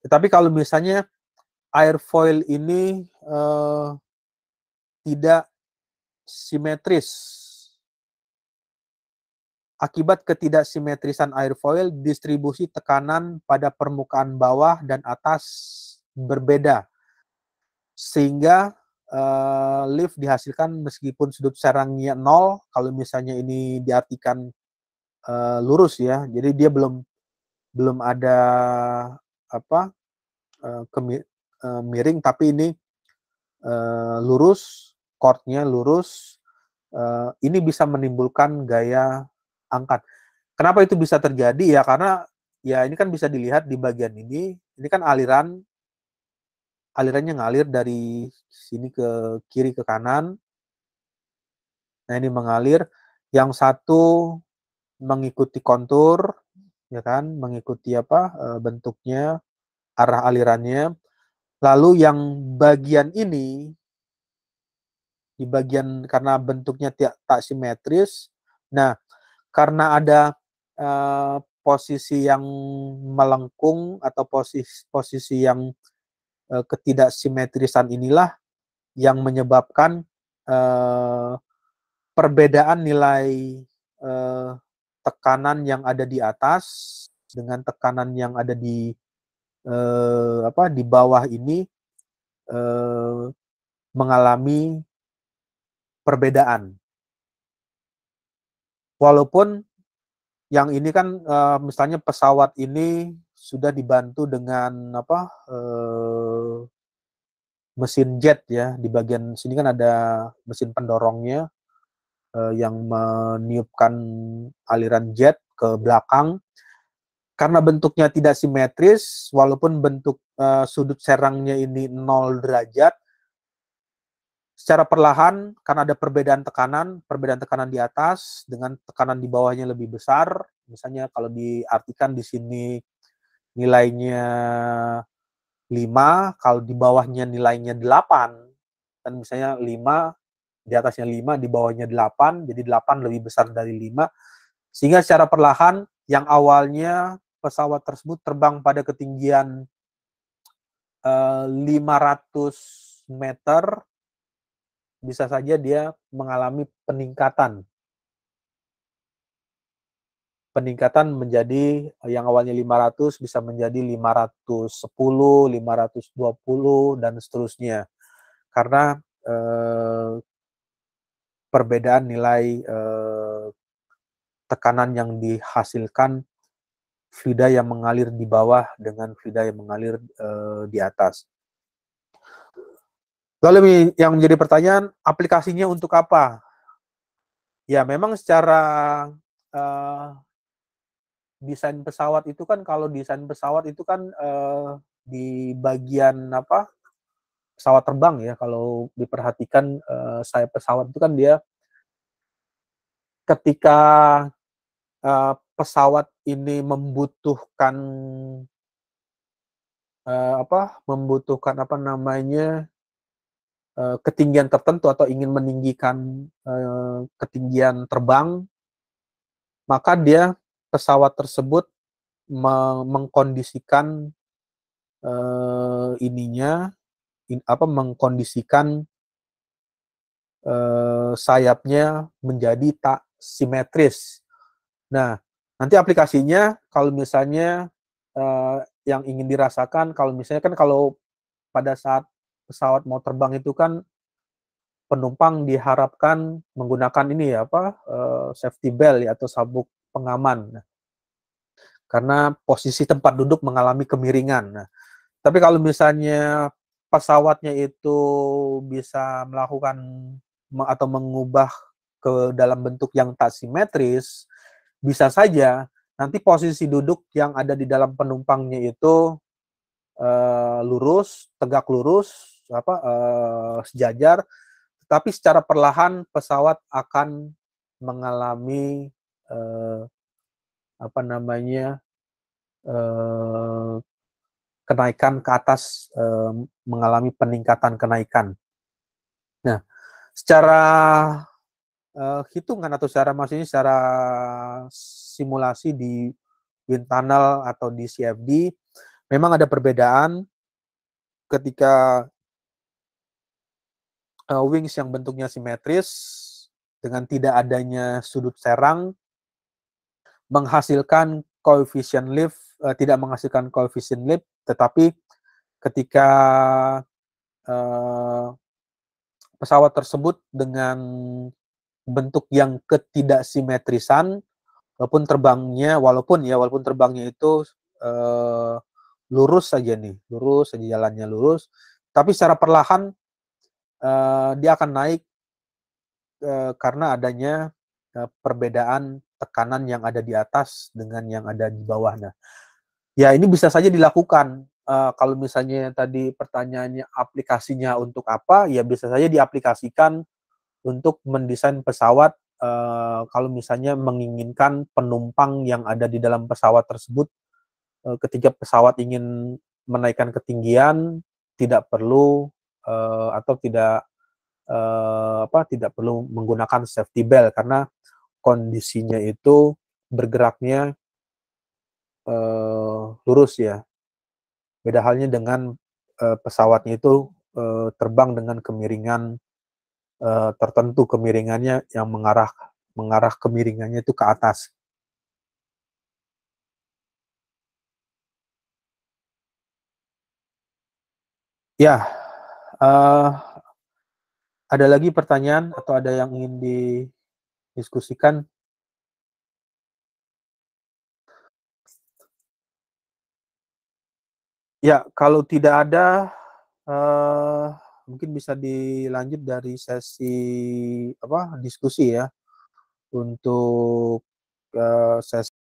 Speaker 1: Tetapi kalau misalnya airfoil ini tidak simetris, akibat ketidaksimetrisan airfoil, distribusi tekanan pada permukaan bawah dan atas berbeda, sehingga lift dihasilkan meskipun sudut serangnya 0. Kalau misalnya ini diartikan lurus ya, jadi dia belum ada miring, tapi ini lurus, chordnya lurus. Ini bisa menimbulkan gaya angkat. Kenapa itu bisa terjadi? Ya karena ya ini kan bisa dilihat di bagian ini kan alirannya ngalir dari sini ke kiri ke kanan. Nah, ini mengalir, yang satu mengikuti kontur ya kan, mengikuti bentuknya, arah alirannya. Lalu yang bagian ini di bagian karena bentuknya tak simetris. Nah, karena ada posisi yang melengkung atau posisi yang ketidaksimetrisan inilah yang menyebabkan perbedaan nilai tekanan yang ada di atas dengan tekanan yang ada di bawah ini mengalami perbedaan. Walaupun yang ini kan misalnya pesawat ini sudah dibantu dengan mesin jet ya, di bagian sini kan ada mesin pendorongnya yang meniupkan aliran jet ke belakang. Karena bentuknya tidak simetris, walaupun bentuk sudut serangnya ini 0 derajat, secara perlahan karena ada perbedaan tekanan di atas dengan tekanan di bawahnya lebih besar. Misalnya kalau diartikan di sini nilainya 5, kalau di bawahnya nilainya 8, dan misalnya 5, di atasnya 5, di bawahnya 8, jadi 8 lebih besar dari 5, sehingga secara perlahan yang awalnya pesawat tersebut terbang pada ketinggian 500 meter, bisa saja dia mengalami peningkatan menjadi yang awalnya 500 bisa menjadi 510, 520 dan seterusnya. Karena perbedaan nilai tekanan yang dihasilkan fluida yang mengalir di bawah dengan fluida yang mengalir di atas. Lalu yang menjadi pertanyaan, aplikasinya untuk apa? Ya memang secara desain pesawat itu kan, kalau desain pesawat itu kan di bagian pesawat terbang ya, kalau diperhatikan sayap pesawat itu kan dia ketika pesawat ini membutuhkan ketinggian tertentu atau ingin meninggikan ketinggian terbang, maka pesawat tersebut mengkondisikan mengkondisikan sayapnya menjadi tak simetris. Nah, nanti aplikasinya kalau misalnya yang ingin dirasakan, kalau misalnya kan kalau pada saat pesawat mau terbang itu kan penumpang diharapkan menggunakan safety belt ya, atau sabuk pengaman. Nah, karena posisi tempat duduk mengalami kemiringan. Nah, tapi kalau misalnya pesawatnya itu bisa melakukan atau mengubah ke dalam bentuk yang tak simetris, bisa saja nanti posisi duduk yang ada di dalam penumpangnya itu tegak lurus, sejajar, tetapi secara perlahan pesawat akan mengalami kenaikan ke atas, mengalami peningkatan kenaikan. Nah, secara hitungan atau secara simulasi di wind tunnel atau di CFD, memang ada perbedaan ketika wings yang bentuknya simetris dengan tidak adanya sudut serang menghasilkan koefisien lift, tidak menghasilkan koefisien lift, tetapi ketika pesawat tersebut dengan bentuk yang ketidaksimetrisan, walaupun terbangnya itu lurus saja jalannya lurus, tapi secara perlahan dia akan naik karena adanya perbedaan tekanan yang ada di atas dengan yang ada di bawah. Nah, ya ini bisa saja dilakukan. Kalau misalnya tadi pertanyaannya aplikasinya untuk apa, ya bisa saja diaplikasikan untuk mendesain pesawat kalau misalnya menginginkan penumpang yang ada di dalam pesawat tersebut ketika pesawat ingin menaikkan ketinggian tidak perlu tidak perlu menggunakan safety belt karena kondisinya itu bergeraknya lurus ya. Beda halnya dengan pesawatnya itu terbang dengan kemiringan tertentu, kemiringannya yang mengarah kemiringannya itu ke atas. Ya, ada lagi pertanyaan atau ada yang ingin didiskusikan? Ya, kalau tidak ada, mungkin bisa dilanjut dari sesi diskusi ya, untuk sesi